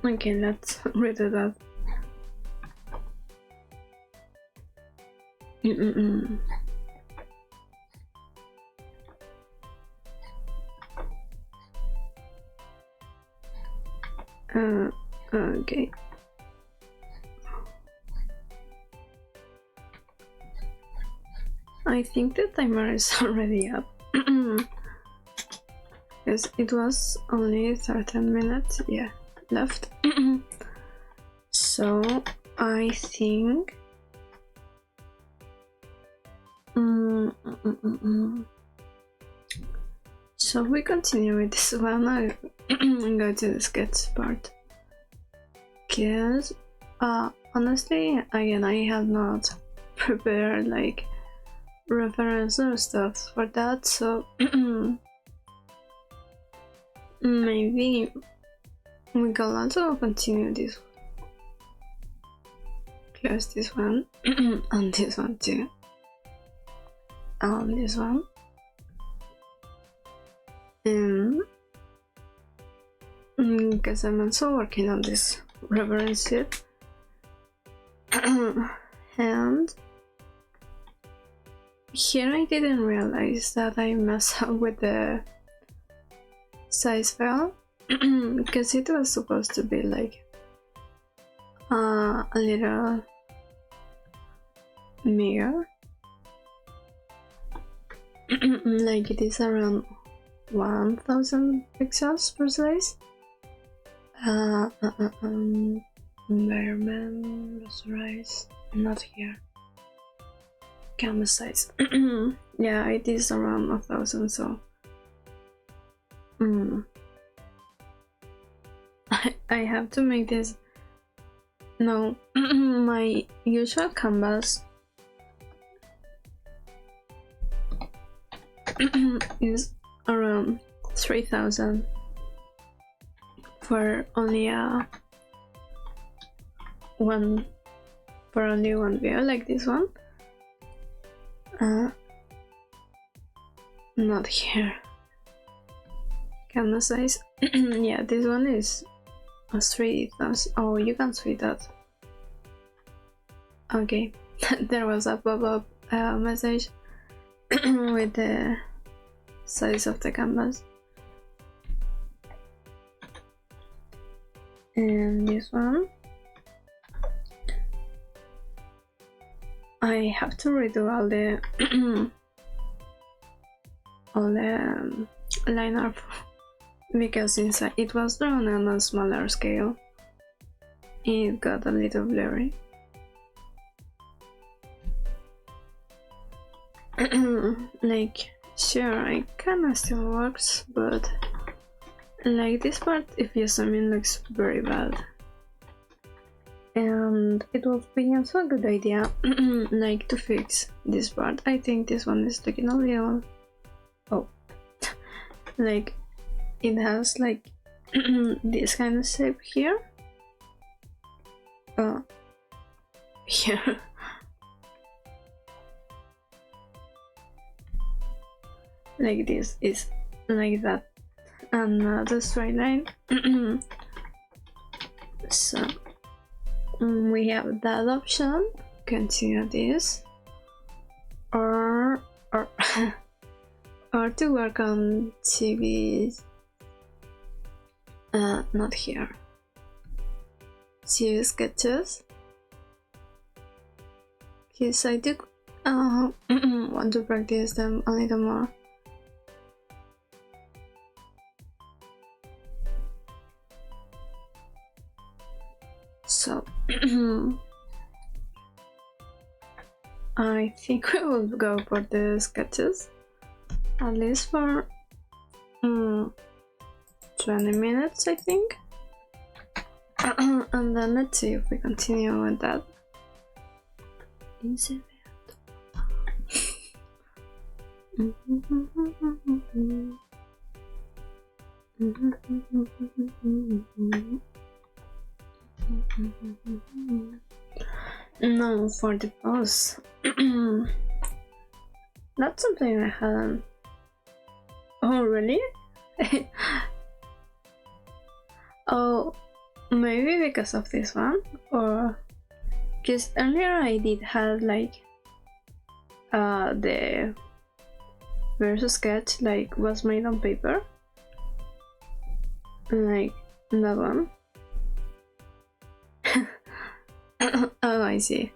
Okay, let's redo that. Okay. I think the timer is already up. Because it was only 13 minutes, yeah, left. So I think so we continue with this one. I go to the sketch part, because honestly, again, I have not prepared like reference or stuff for that, so maybe we can also continue this one. Close this one and this one too, and this one, because I'm also working on this reference sheet. And here I didn't realize that I messed up with the size file, because it was supposed to be like a little bigger. Like it is around 1000 pixels per size. Environment, rasterize, not here. Canvas size. Yeah, it is around 1000, so I have to make this. No, my usual canvas is around 3000 for only one video like this one. Not here. Canvas size. Yeah, this one is a 3000. Oh, you can see that. Okay, there was a pop-up message with the size of the canvas. And this one, I have to redo all the line art, because since it was drawn on a smaller scale, it got a little blurry. Like, sure, it kinda still works, but like this part, if you zoom in, looks very bad. And it would be also a good idea like to fix this part. I think this one is looking a little, oh, like it has like this kind of shape here. Here. Like this is like that, and not a straight line. So we have that option. Continue this, or or to work on TV. Not here. TV sketches. Because I do want to practice them a little more. So I think we will go for the sketches, at least for 20 minutes, I think. And then let's see if we continue with that. No, for the pose. That's something I hadn't. Oh, really? Oh, maybe because of this one, or because earlier I did have like the versus sketch like was made on paper, like that one. Oh, I see.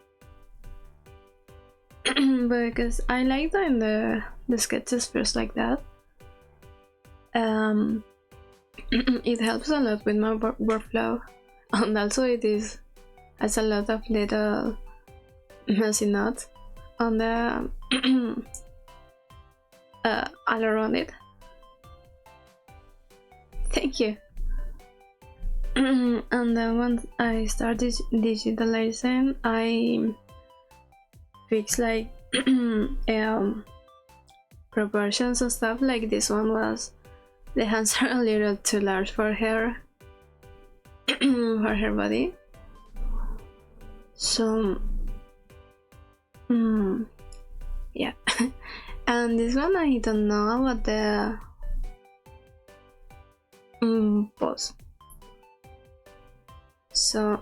Because I like doing the sketches first like that. It helps a lot with my workflow, and also it has a lot of little messy notes on the all around it. Thank you. And then once I started digitalizing, I fixed like proportions and stuff. Like this one was, the hands are a little too large for her for her body. So yeah. And this one I don't know about the pose. So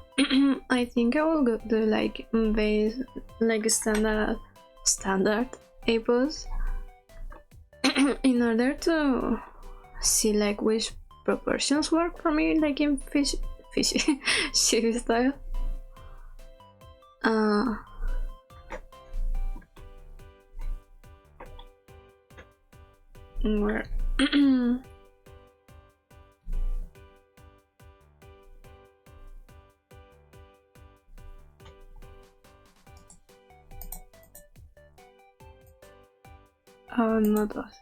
I think I will go do like base, like standard A pose in order to see like which proportions work for me, like in fishy style. Where oh, not us.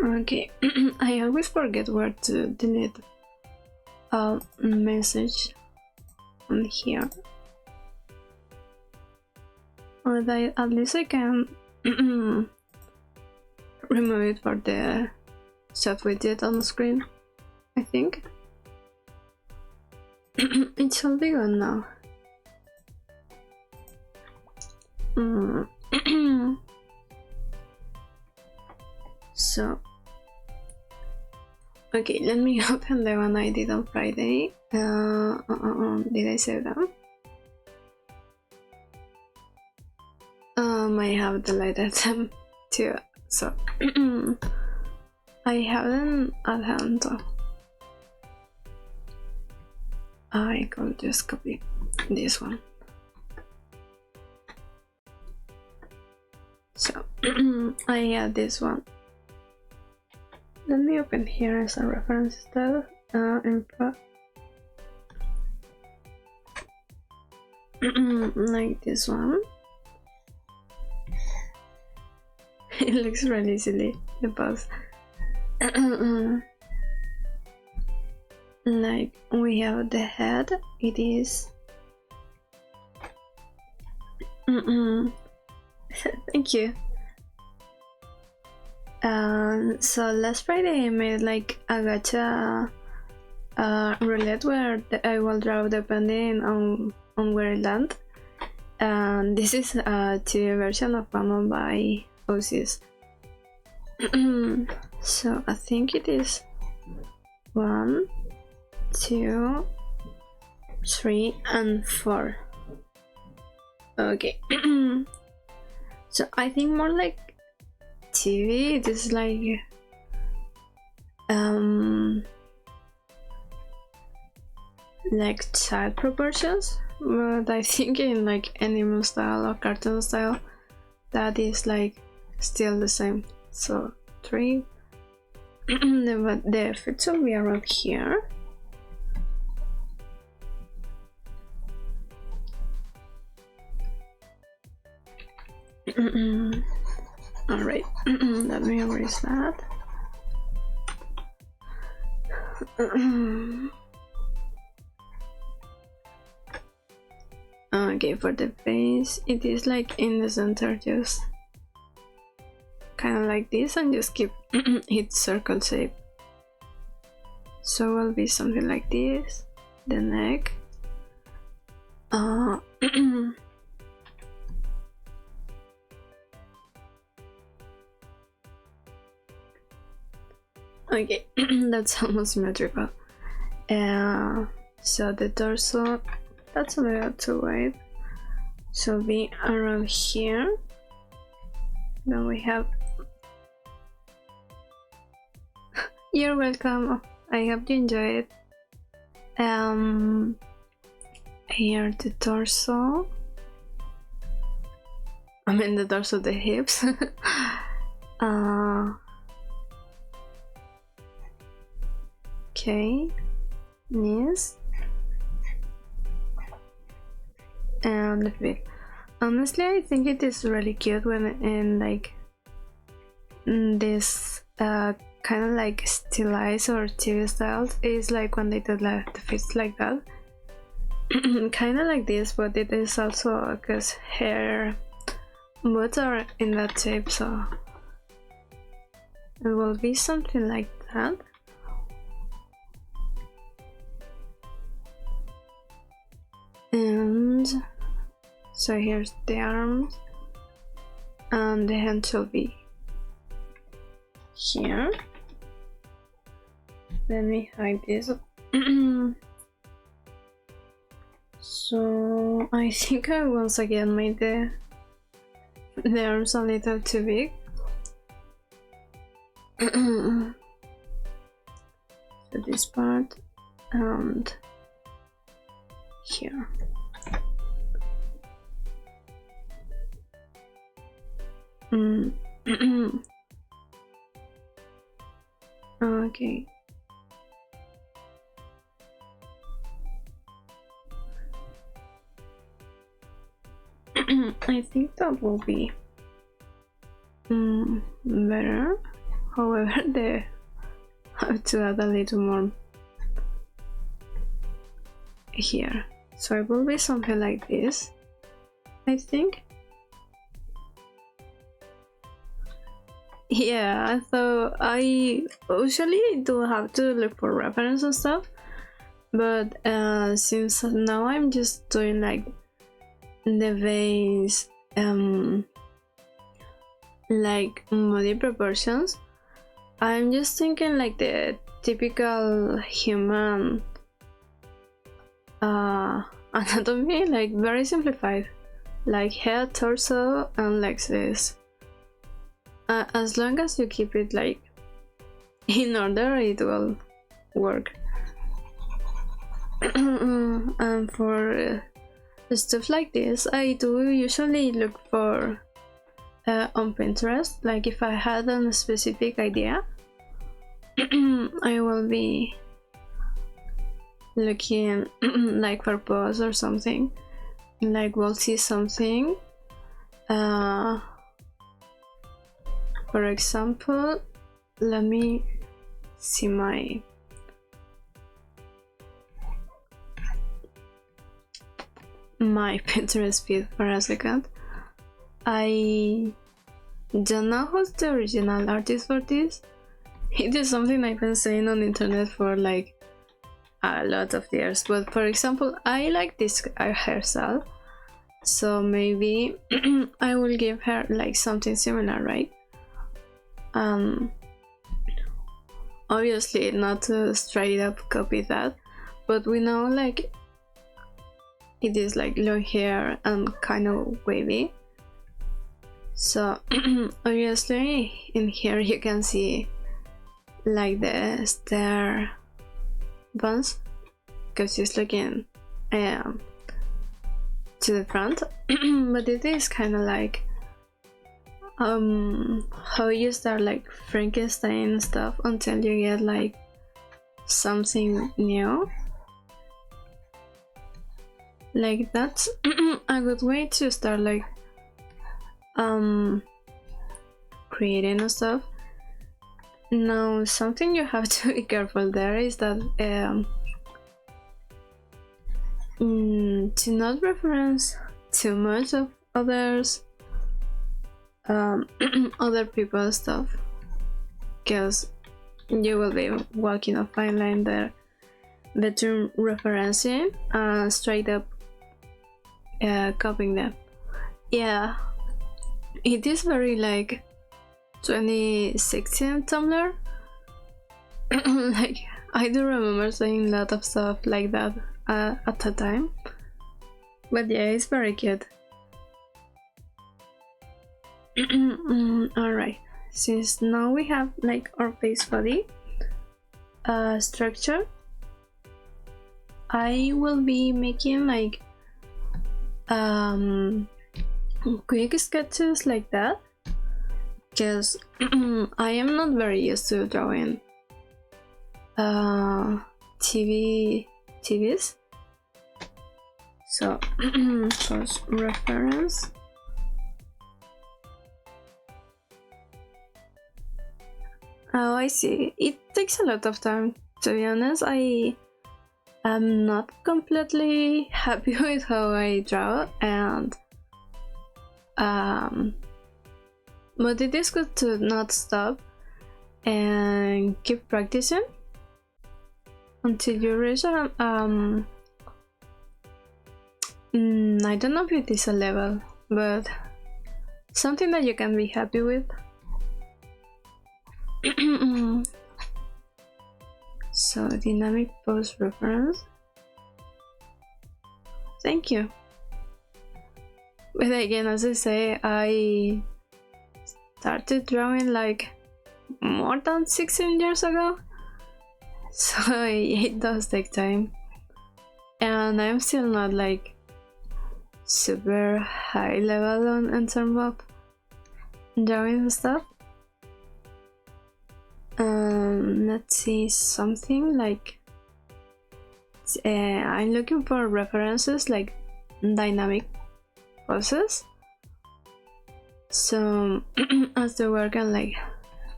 Okay, I always forget where to delete a message on here. Or that at least I can remove it for the chat widget on the screen, I think. It should be gone now. So, okay, let me open the one I did on Friday. Did I save them? I have deleted them too, so I have them at hand. So I could just copy this one. So I have this one. Let me open here as a reference instead. Info. Like this one. It looks really silly, the box. Like we have the head. It is. Thank you. So last Friday I made like a gacha roulette where I will draw depending on where I land. And this is a 2D version of one of my OCs. So I think it is 1, 2, 3, and 4. Okay. So I think more like TV, it is like child proportions, but I think in like animal style or cartoon style that is like still the same. So 3. The feet will be around here. Alright, let me erase that. Okay, for the face, it is like in the center, just kind of like this, and just keep its circle shape. So it will be something like this. The neck. Okay, that's almost symmetrical. So the torso, that's a little too wide, so be around here. Then we have you're welcome, I hope you enjoy it. Here the torso, I mean the torso, the hips. Okay, knees and the feet. Honestly, I think it is really cute when in like this kind of like stylized or TV styles is like when they do like the feet like that. Kind of like this, but it is also because hair boots are in that shape, so it will be something like that. And so here's the arms, and the hand shall be here. Let me hide this. So I think I once again made the arms a little too big. So this part and here. Okay. I think that will be better. However, they have to add a little more here. So it will be something like this, I think. Yeah, so I usually do have to look for reference and stuff, but since now I'm just doing like the base like body proportions, I'm just thinking like the typical human anatomy, like very simplified, like head, torso and legs. This as long as you keep it like in order, it will work. And for stuff like this, I do usually look for on Pinterest. Like if I had a specific idea, I will be looking like for pose or something, like we'll see something. For example, let me see my Pinterest feed for a second. I don't know who's the original artist for this. It is something I've been saying on the internet for like a lot of years, but for example, I like this hairstyle, so maybe I will give her like something similar, right? Obviously not to straight up copy that, but we know like it is like long hair and kind of wavy, so obviously in here you can see like the stair buns because she's looking to the front. But it is kind of like how you start like Frankenstein stuff until you get like something new. Like that's a good way to start like creating and stuff. Now, something you have to be careful there is that to not reference too much of others, other people's stuff, because you will be walking a fine line there between referencing and straight up copying them. Yeah, it is very like 2016 Tumblr. Like, I do remember saying a lot of stuff like that at the time, but yeah, it's very cute. Alright, since now we have like our face body structure, I will be making like quick sketches like that, because I am not very used to drawing TVs. So first reference. Oh, I see. It takes a lot of time. To be honest, I am not completely happy with how I draw, and but it is good to not stop and keep practicing until you reach I don't know if it is a level, but something that you can be happy with. So, dynamic pose reference. Thank you. But again, as I say, I started drawing like more than 16 years ago, so it does take time, and I'm still not like super high level in terms of drawing stuff. Let's see, something like I'm looking for references like dynamic poses, so as to work on like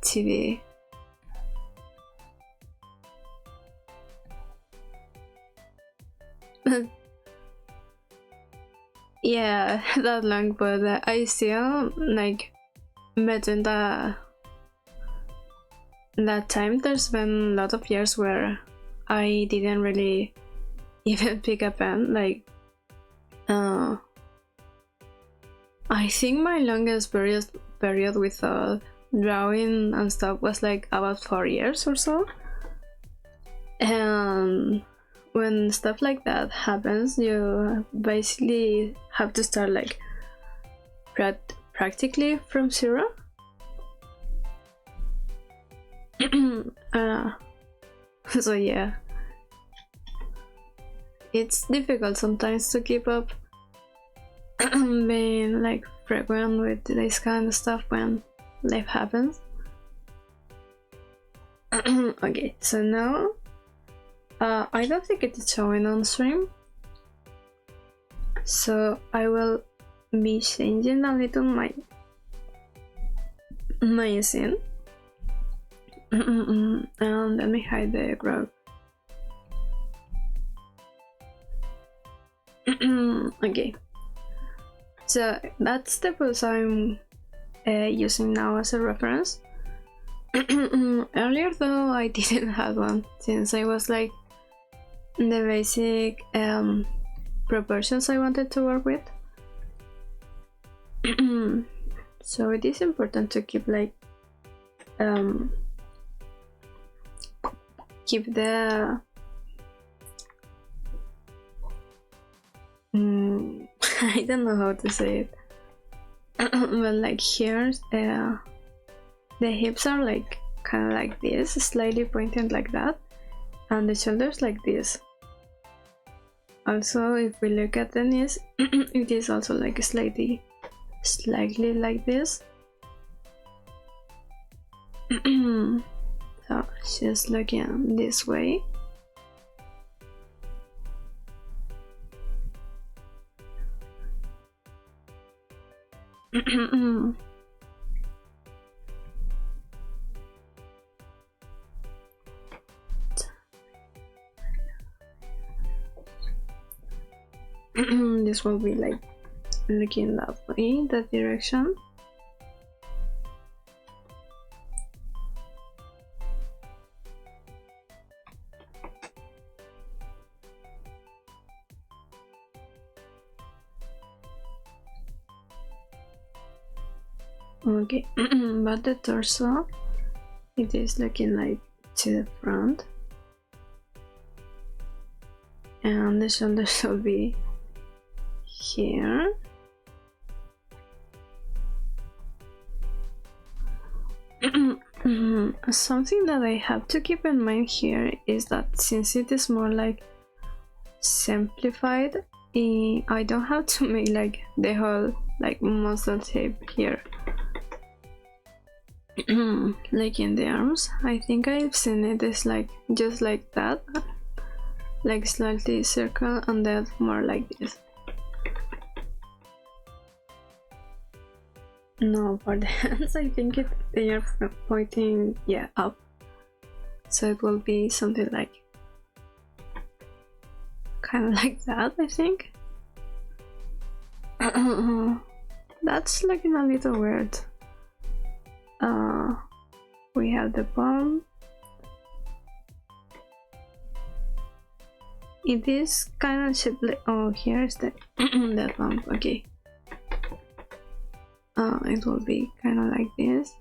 TV. Yeah, that long, but I still like between that time there's been a lot of years where I didn't really even pick a pen. Like I think my longest period without drawing and stuff was like about 4 years or so, and when stuff like that happens, you basically have to start like practically from zero. So yeah, it's difficult sometimes to keep up being like frequent with this kind of stuff when life happens. Okay, so now I don't think it is showing on stream, so I will be changing a little my scene. And let me hide the group. Okay, so that's the pose I'm using now as a reference. Earlier though, I didn't have one, since I was like the basic proportions I wanted to work with. So it is important to keep like keep the I don't know how to say it, but like here the hips are like kind of like this, slightly pointed like that, and the shoulders like this. Also, if we look at the knees, it is also like slightly like this. So she's looking this way. This will be like looking lovely, that direction. Okay, but the torso, it is looking like to the front, and the shoulders should be here. Something that I have to keep in mind here is that since it is more like simplified, I don't have to make like the whole like muscle shape here. Like in the arms, I think I've seen it is like just like that, like slightly circle and then more like this. No, for the hands I think they are pointing, yeah, up, so it will be something like kind of like that, I think. That's looking a little weird. We have the palm. It is kind of shaped like, oh, here's the that one. Okay. It will be kind of like this.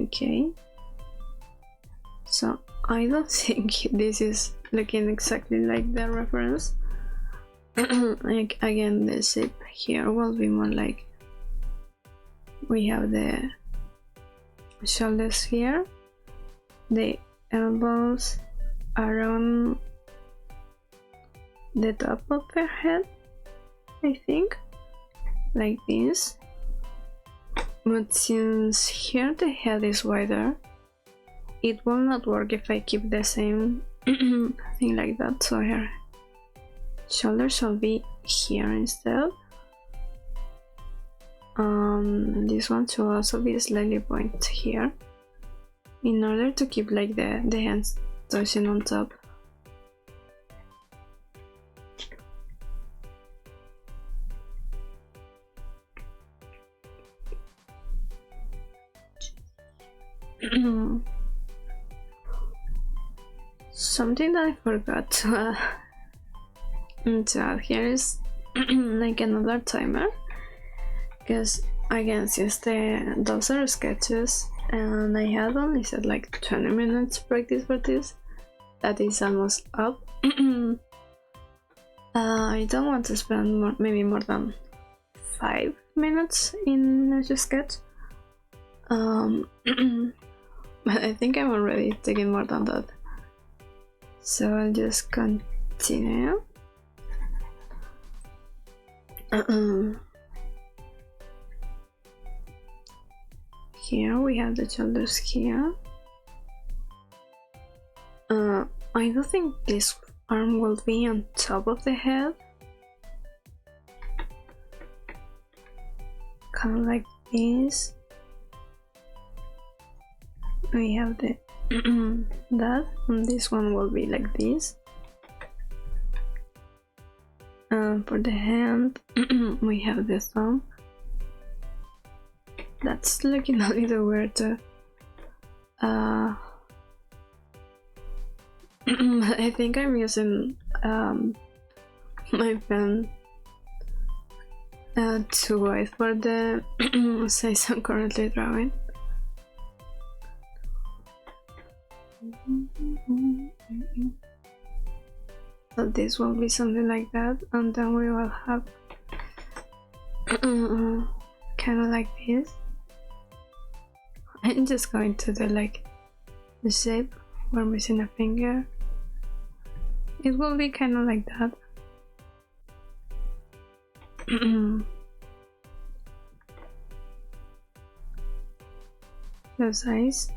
Okay. So I don't think this is looking exactly like the reference. Like again, the shape here will be more like we have the shoulders here, the elbows around the top of her head, I think, like this. But since here the head is wider, it will not work if I keep the same thing like that, so her shoulders shall be here instead. This one should also be slightly pointed here in order to keep like the hands touching on top. Something that I forgot to add here is like another timer, because again, since those are sketches and I had only said like 20 minutes practice for this, that is almost up. I don't want to spend maybe more than 5 minutes in a sketch, but I think I'm already taking more than that, so I'll just continue. Here we have the shoulders here. I don't think this arm will be on top of the head, kind of like this. We have the that, and this one will be like this. For the hand, we have the thumb. That's looking a little weird too. I think I'm using my pen too wide for the size I'm currently drawing. So this will be something like that, and then we will have kind of like this. I'm just going to do like the shape. We're missing a finger. It will be kind of like that. Those eyes.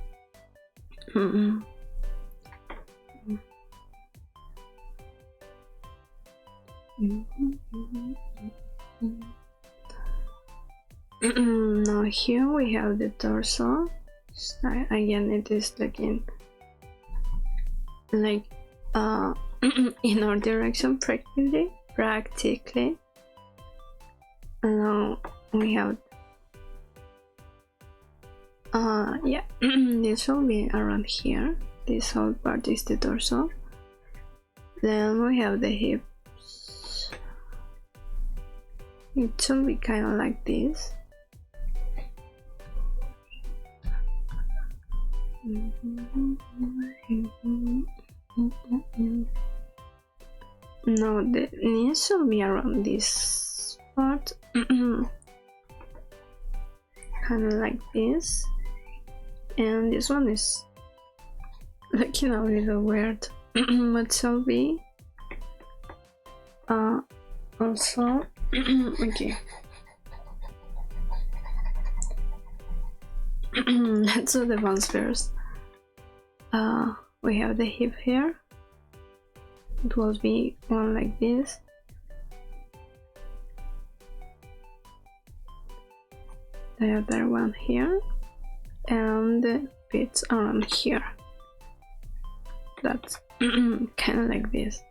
Now here we have the torso. Again, it is looking like in our direction practically. Now we have yeah, this will be around here. This whole part is the torso. Then we have the hips. It should be kind of like this. Now the knees should be around this part. Kind of like this. And this one is looking a little weird. But shall be also okay. Let's do the bones first. We have the hip here. It will be one like this. The other one here, and the bits around here. That's kind of like this.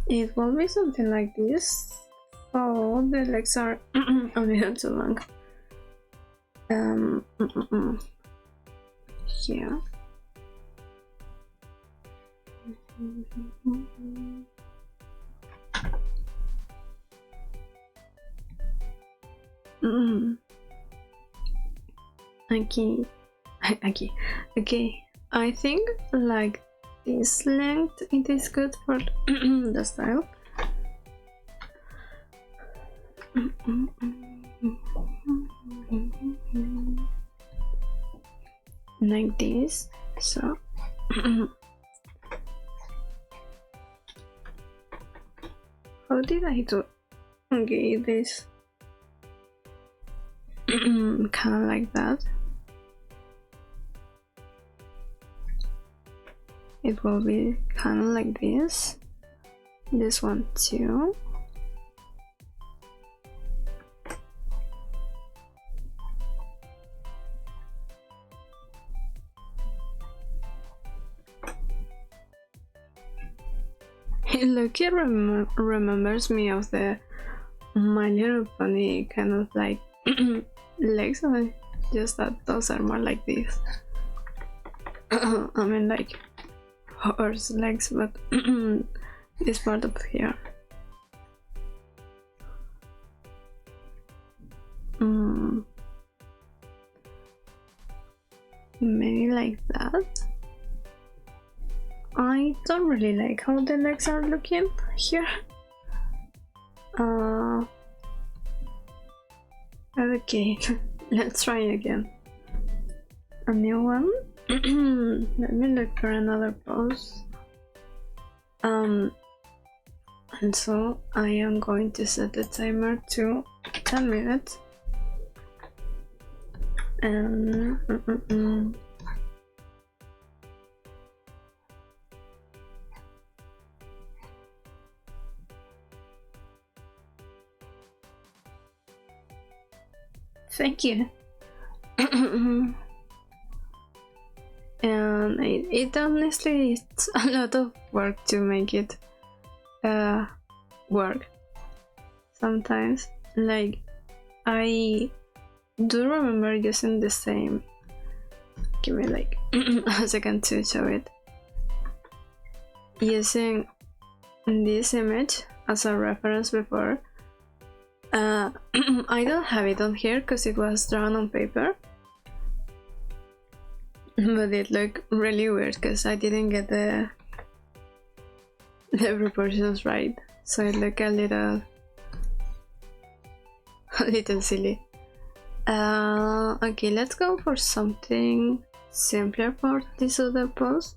It will be something like this. Oh, the legs are a little too long. Here. Okay. I think like this length it is good for the style. Like this. So how did I do? Okay, this kind of like that. It will be kind of like this. This one too. Look, it remembers me of the My Little Pony kind of like legs, just that those are more like this. I mean like horse legs, but this part of here. Maybe like that. I don't really like how the legs are looking here. Okay, let's try again. A new one. Let me look for another pose. And so I am going to set the timer to 10 minutes. And thank you. And it honestly it's a lot of work to make it work sometimes. Like I do remember using the same, give me like a second to show it, using this image as a reference before. I don't have it on here because it was drawn on paper, but it looked really weird because I didn't get the proportions right, so it looked a little silly. Okay, let's go for something simpler for this other pose.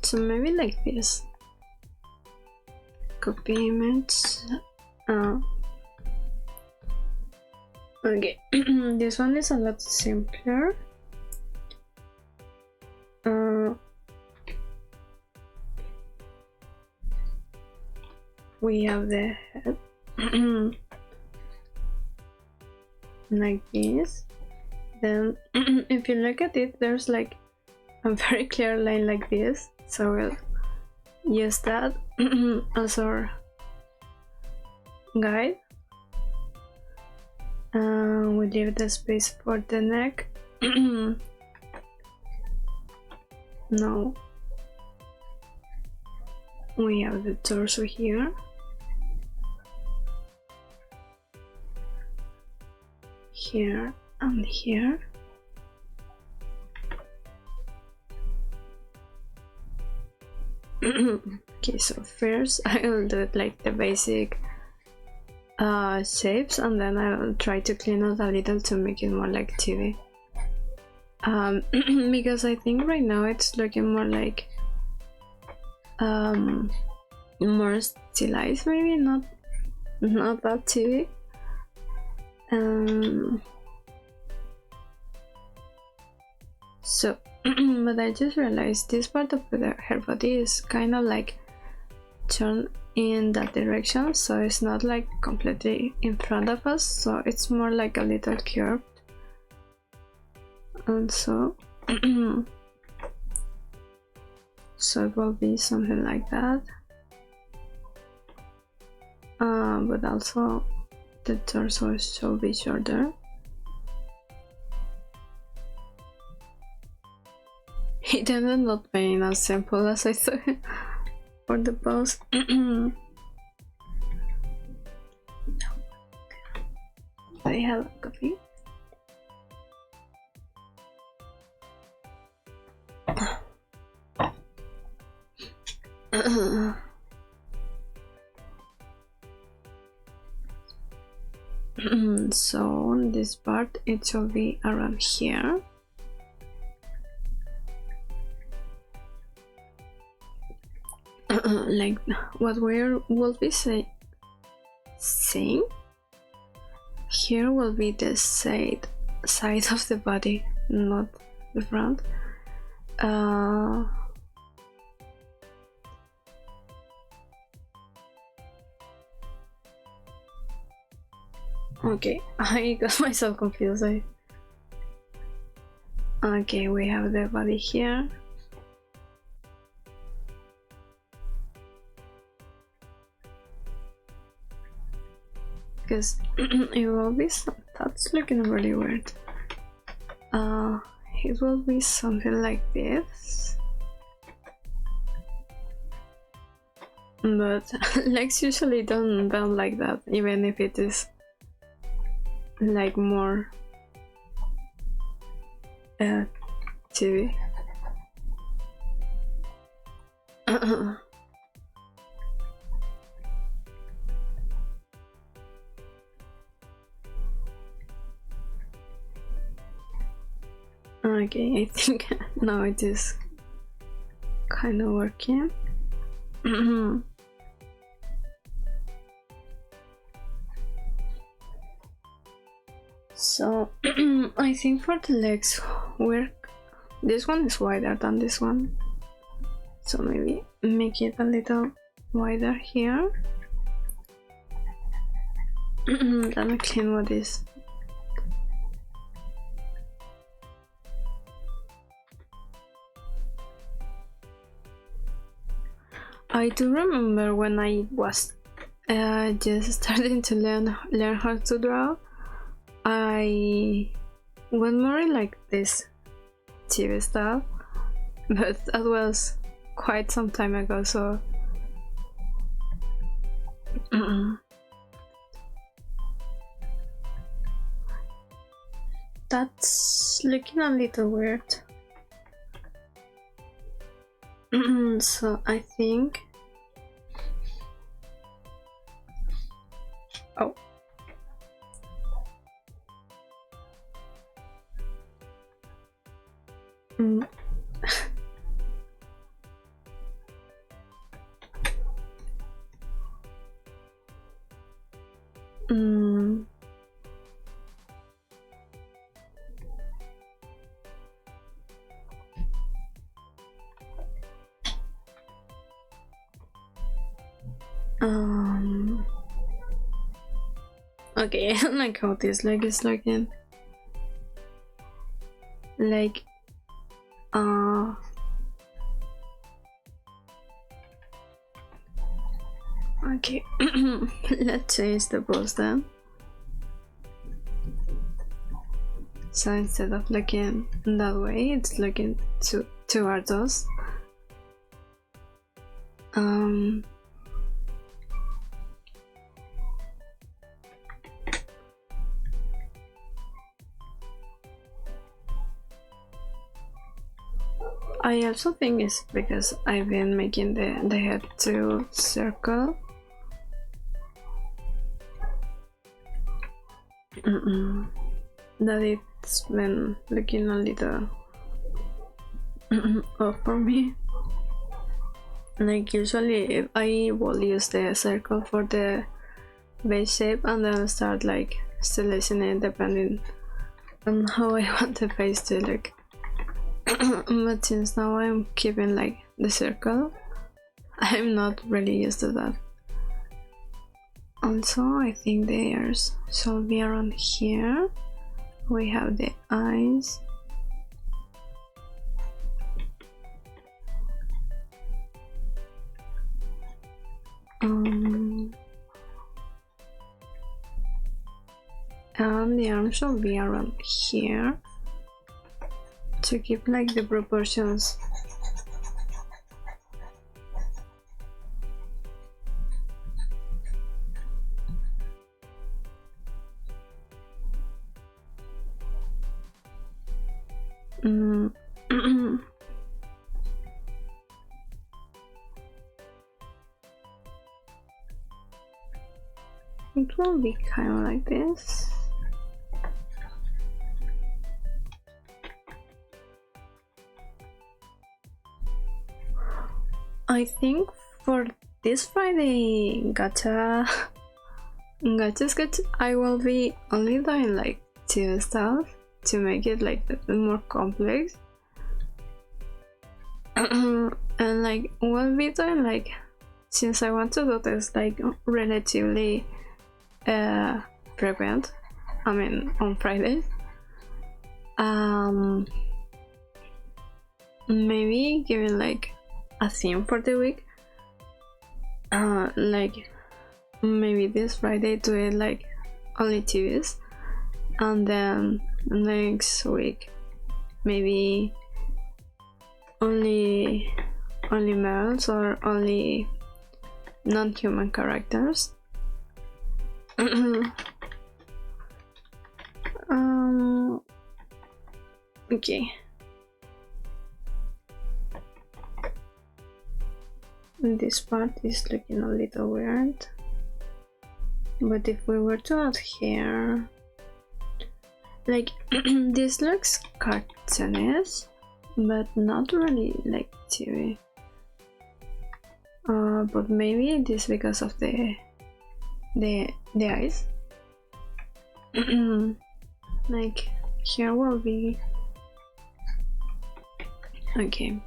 So maybe like this. Copy image. Okay, this one is a lot simpler. We have the head like this. Then if you look at it, there's like a very clear line like this, so we'll use that as our guide. We leave the space for the neck. Now we have the torso here. Here and here. Okay, so first I will do it like the basic shapes, and then I will try to clean it a little to make it more like 2D. Because I think right now it's looking more like more stylized, maybe not that 2D. So but I just realized this part of her body is kind of like turned in that direction, so it's not like completely in front of us, so it's more like a little curved. And so so it will be something like that. But also the torso should be shorter. It ended not being as simple as I thought for the pose. I have a coffee. So this part, it should be around here. Like what will be saying here will be the side of the body, not the front. Okay, I got myself confused. Okay, we have the body here. Because it will be that's looking really weird. It will be something like this, but legs usually don't like that, even if it is like more TV. Okay, I think now it is kind of working. So I think for the legs this one is wider than this one, so maybe make it a little wider here. Let me clean what is. I do remember when I was just starting to learn how to draw, I went more like this TV style, but that was quite some time ago, so that's looking a little weird. So I think Okay, I like how this leg is looking. Like, okay, let's change the pose then. So instead of looking that way, it's looking towards us. I also think it's because I've been making the head to circle. That it's been looking a little off for me. Like usually if I will use the circle for the base shape and then start like stylizing it depending on how I want the face to look. But since now I'm keeping like the circle, I'm not really used to that. Also, I think the ears shall be around here. We have the eyes. And the arm shall be around here to keep like the proportions. It will be kind of like this. I think for this Friday 𝐑𝐿𝐴 sketch, I will be only doing like 2 stuff to make it like more complex. And like we'll be doing like, since I want to do this like relatively frequent, I mean on Fridays, maybe giving like a theme for the week. Like maybe this Friday do it like only TVs, and then next week maybe only males or only non-human characters. Okay. This part is looking a little weird, but if we were to add hair, like this looks cartoonish, but not really like TV. But maybe it is because of the eyes. Like here will be okay.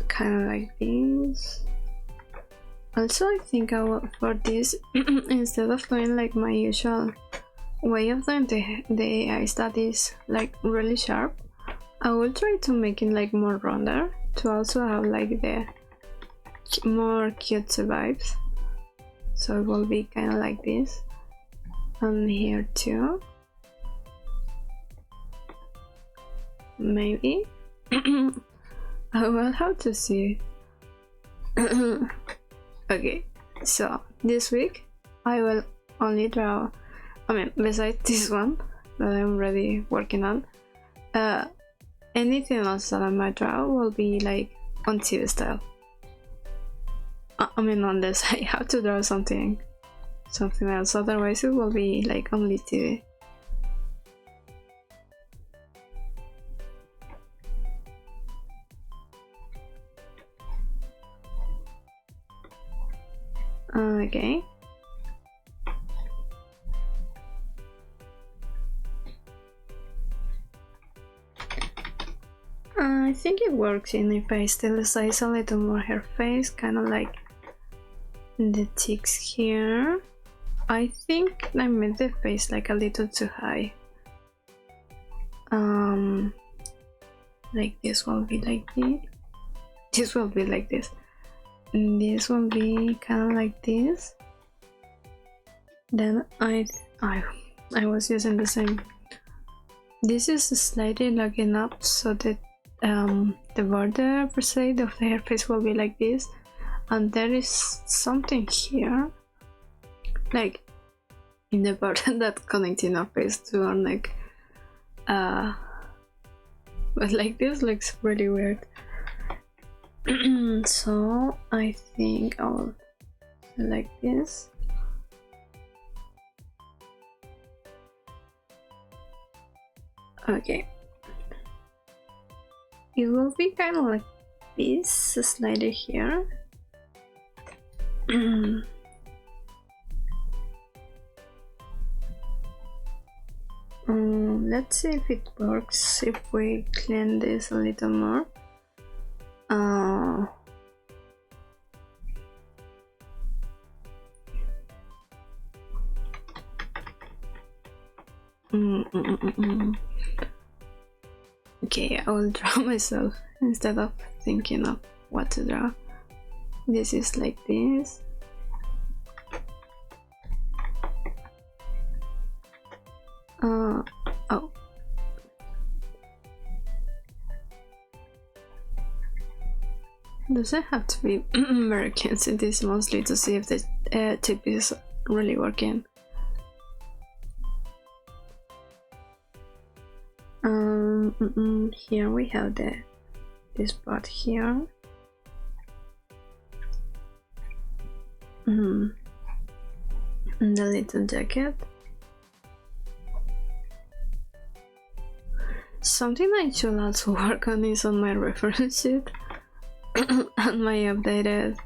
Kind of like this. Also, I think I will, for this, instead of doing like my usual way of doing the eyes that is like really sharp, I will try to make it like more rounder to also have like the more cutesy vibes. So it will be kind of like this, and here too. Maybe. I will have to see. Okay, so this week I will only draw, I mean besides this one that I'm already working on, anything else that I might draw will be like on TV style. I mean unless I have to draw something else, otherwise it will be like only TV. Okay. I think it works in if I stylize a little more her face, kind of like the cheeks here. I think I made the face like a little too high. Like this will be like this. This will be like this. This will be kind of like this. Then I was using the same. This is slightly looking up so that the border per se of the hair face will be like this, and there is something here, like in the border that connecting our face to our neck. But like this looks really weird. So I think I'll do like this. Okay. It will be kind of like this, slightly here. Let's see if it works if we clean this a little more. Okay, I will draw myself instead of thinking of what to draw. This is like this. Oh. Does it have to be very clean? It is mostly to see if the tip is really working. Here we have this part here. And the little jacket. Something I should also work on is on my reference sheet and my updated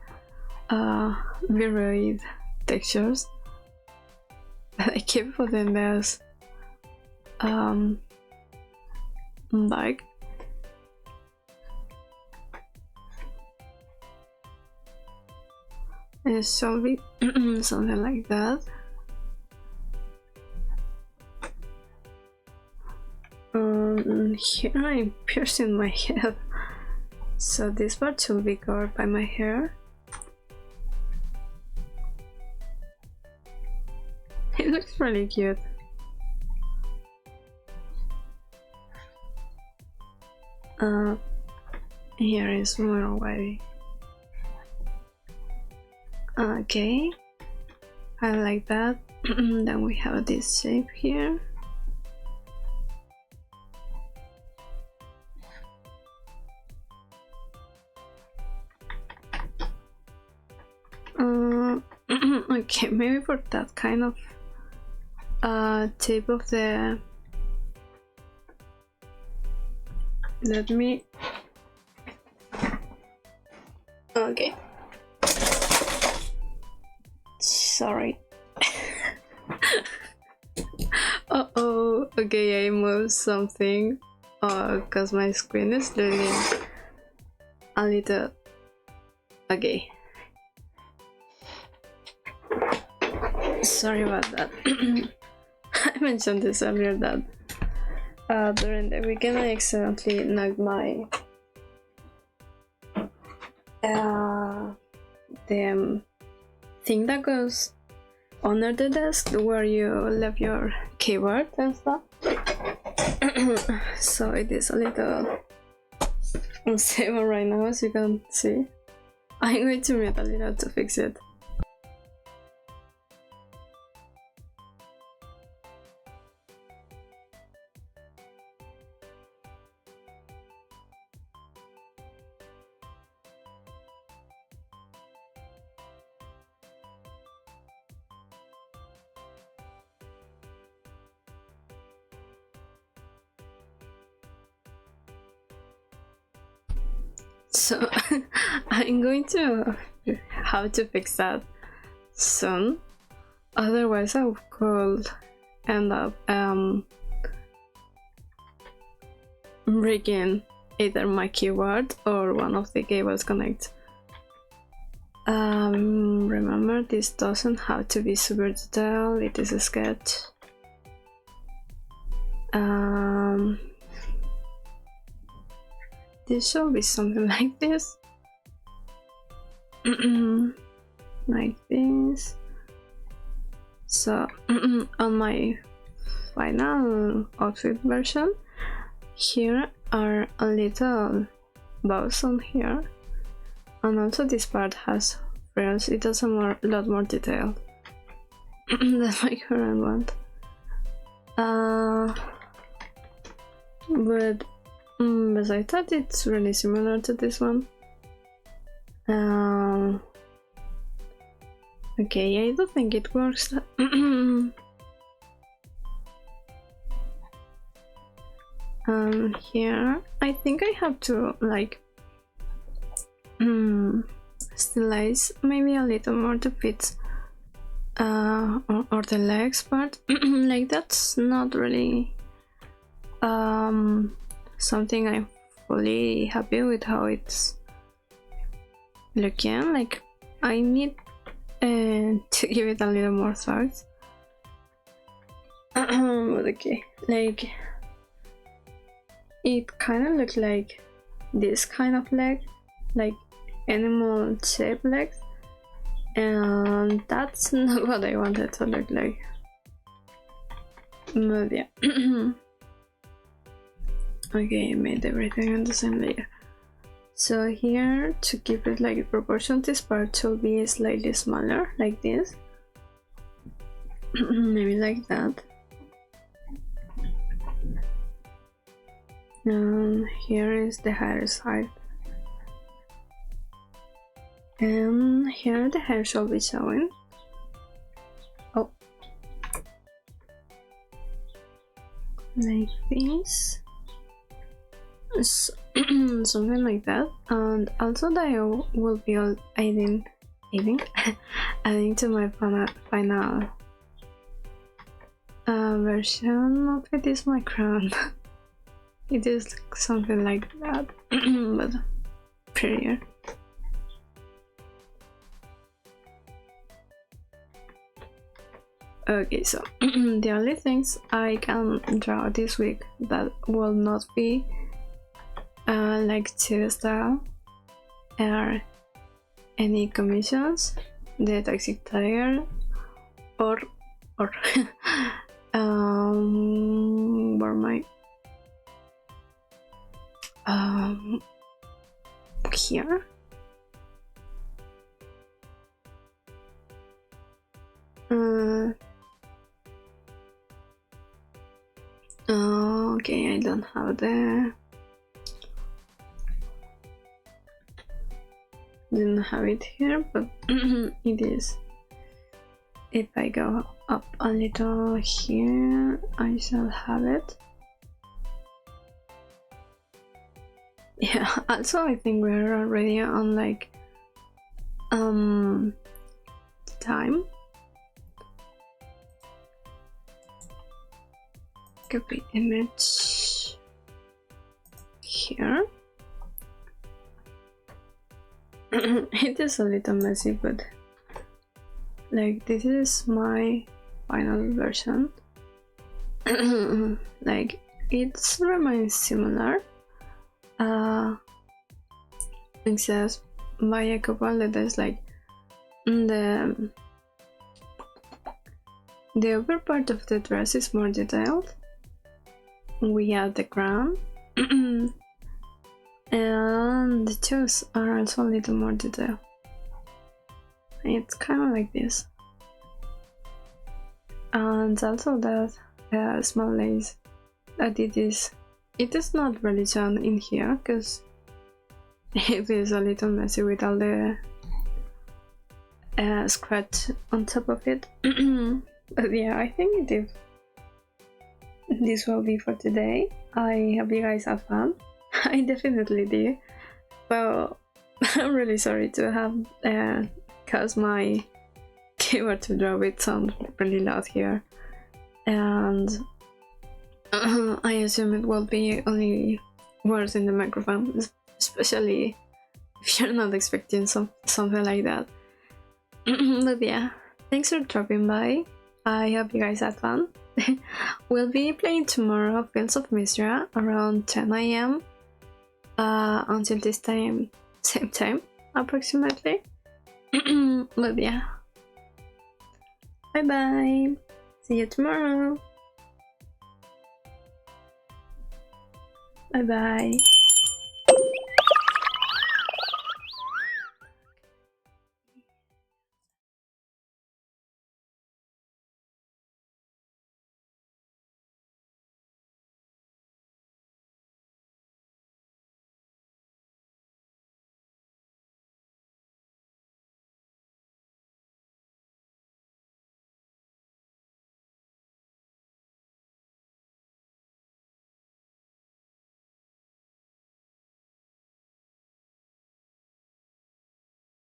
V-Roid textures. I keep putting this back. It should be something like that. Here I'm piercing my head, so this part should be covered by my hair. It looks really cute. Here is more white. Okay, I like that. Then we have this shape here. Okay, maybe for that kind of tip of the... Let me... Okay. Sorry. Uh-oh. Okay, I moved something because my screen is doing a little... Okay. Sorry about that. I mentioned this earlier that during the weekend I accidentally knocked my the thing that goes under the desk where you left your keyboard and stuff. So it is a little unstable right now, as you can see. I'm going to mute a little to fix it. So I'm going to have to fix that soon, otherwise I could end up breaking either my keyword or one of the 𝐃𝐨𝐧𝐚𝐭𝐢𝐶. Remember, this doesn't have to be super detailed, it is a sketch. This should be something like this. Like this. So on my final outfit version, here are a little bows on here, and also this part has frills. It has a lot more detail than my current one. But besides that, it's really similar to this one. Okay, I don't think it works. Here, I think I have to like stylize maybe a little more to fit or the legs part. Like, that's not really something I'm fully happy with how it's looking. Like, I need to give it a little more thought. But okay, like, it kind of looks like this kind of leg, like animal shaped legs, and that's not what I wanted to look like. But yeah. Okay, I made everything on the same layer. So here, to keep it like proportion, this part should be slightly smaller, like this. Maybe like that. And here is the hair side. And here the hair shall be showing. Oh. Like this. So, something like that. And also that I will be adding to my final version of it is my crown. It is something like that, but prettier. Okay, so the only things I can draw this week that will not be like 𝐶𝐸 are any commissions, the Toxic Tiger, or where my here. Okay, I don't have didn't have it here, but it is. If I go up a little here, I shall have it. Yeah, also I think we're already on like time. Copy image here. It is a little messy, but like, this is my final version. Like, it remains similar. It says by a couple letters, like the upper part of the dress is more detailed. We have the crown. And the toes are also a little more detailed. It's kind of like this. And also that small lace that it is not really shown in here because it is a little messy with all the scratch on top of it. But yeah, I think this will be for today. I hope you guys have fun. I definitely did. Well, I'm really sorry to have caused my keyboard to draw it sound really loud here, and I assume it will be only words in the microphone, especially if you're not expecting something like that. But yeah, thanks for dropping by. I hope you guys had fun. We'll be playing tomorrow Fields of Mizra around 10 AM until this time, same time approximately. But yeah, bye bye, see you tomorrow, bye bye.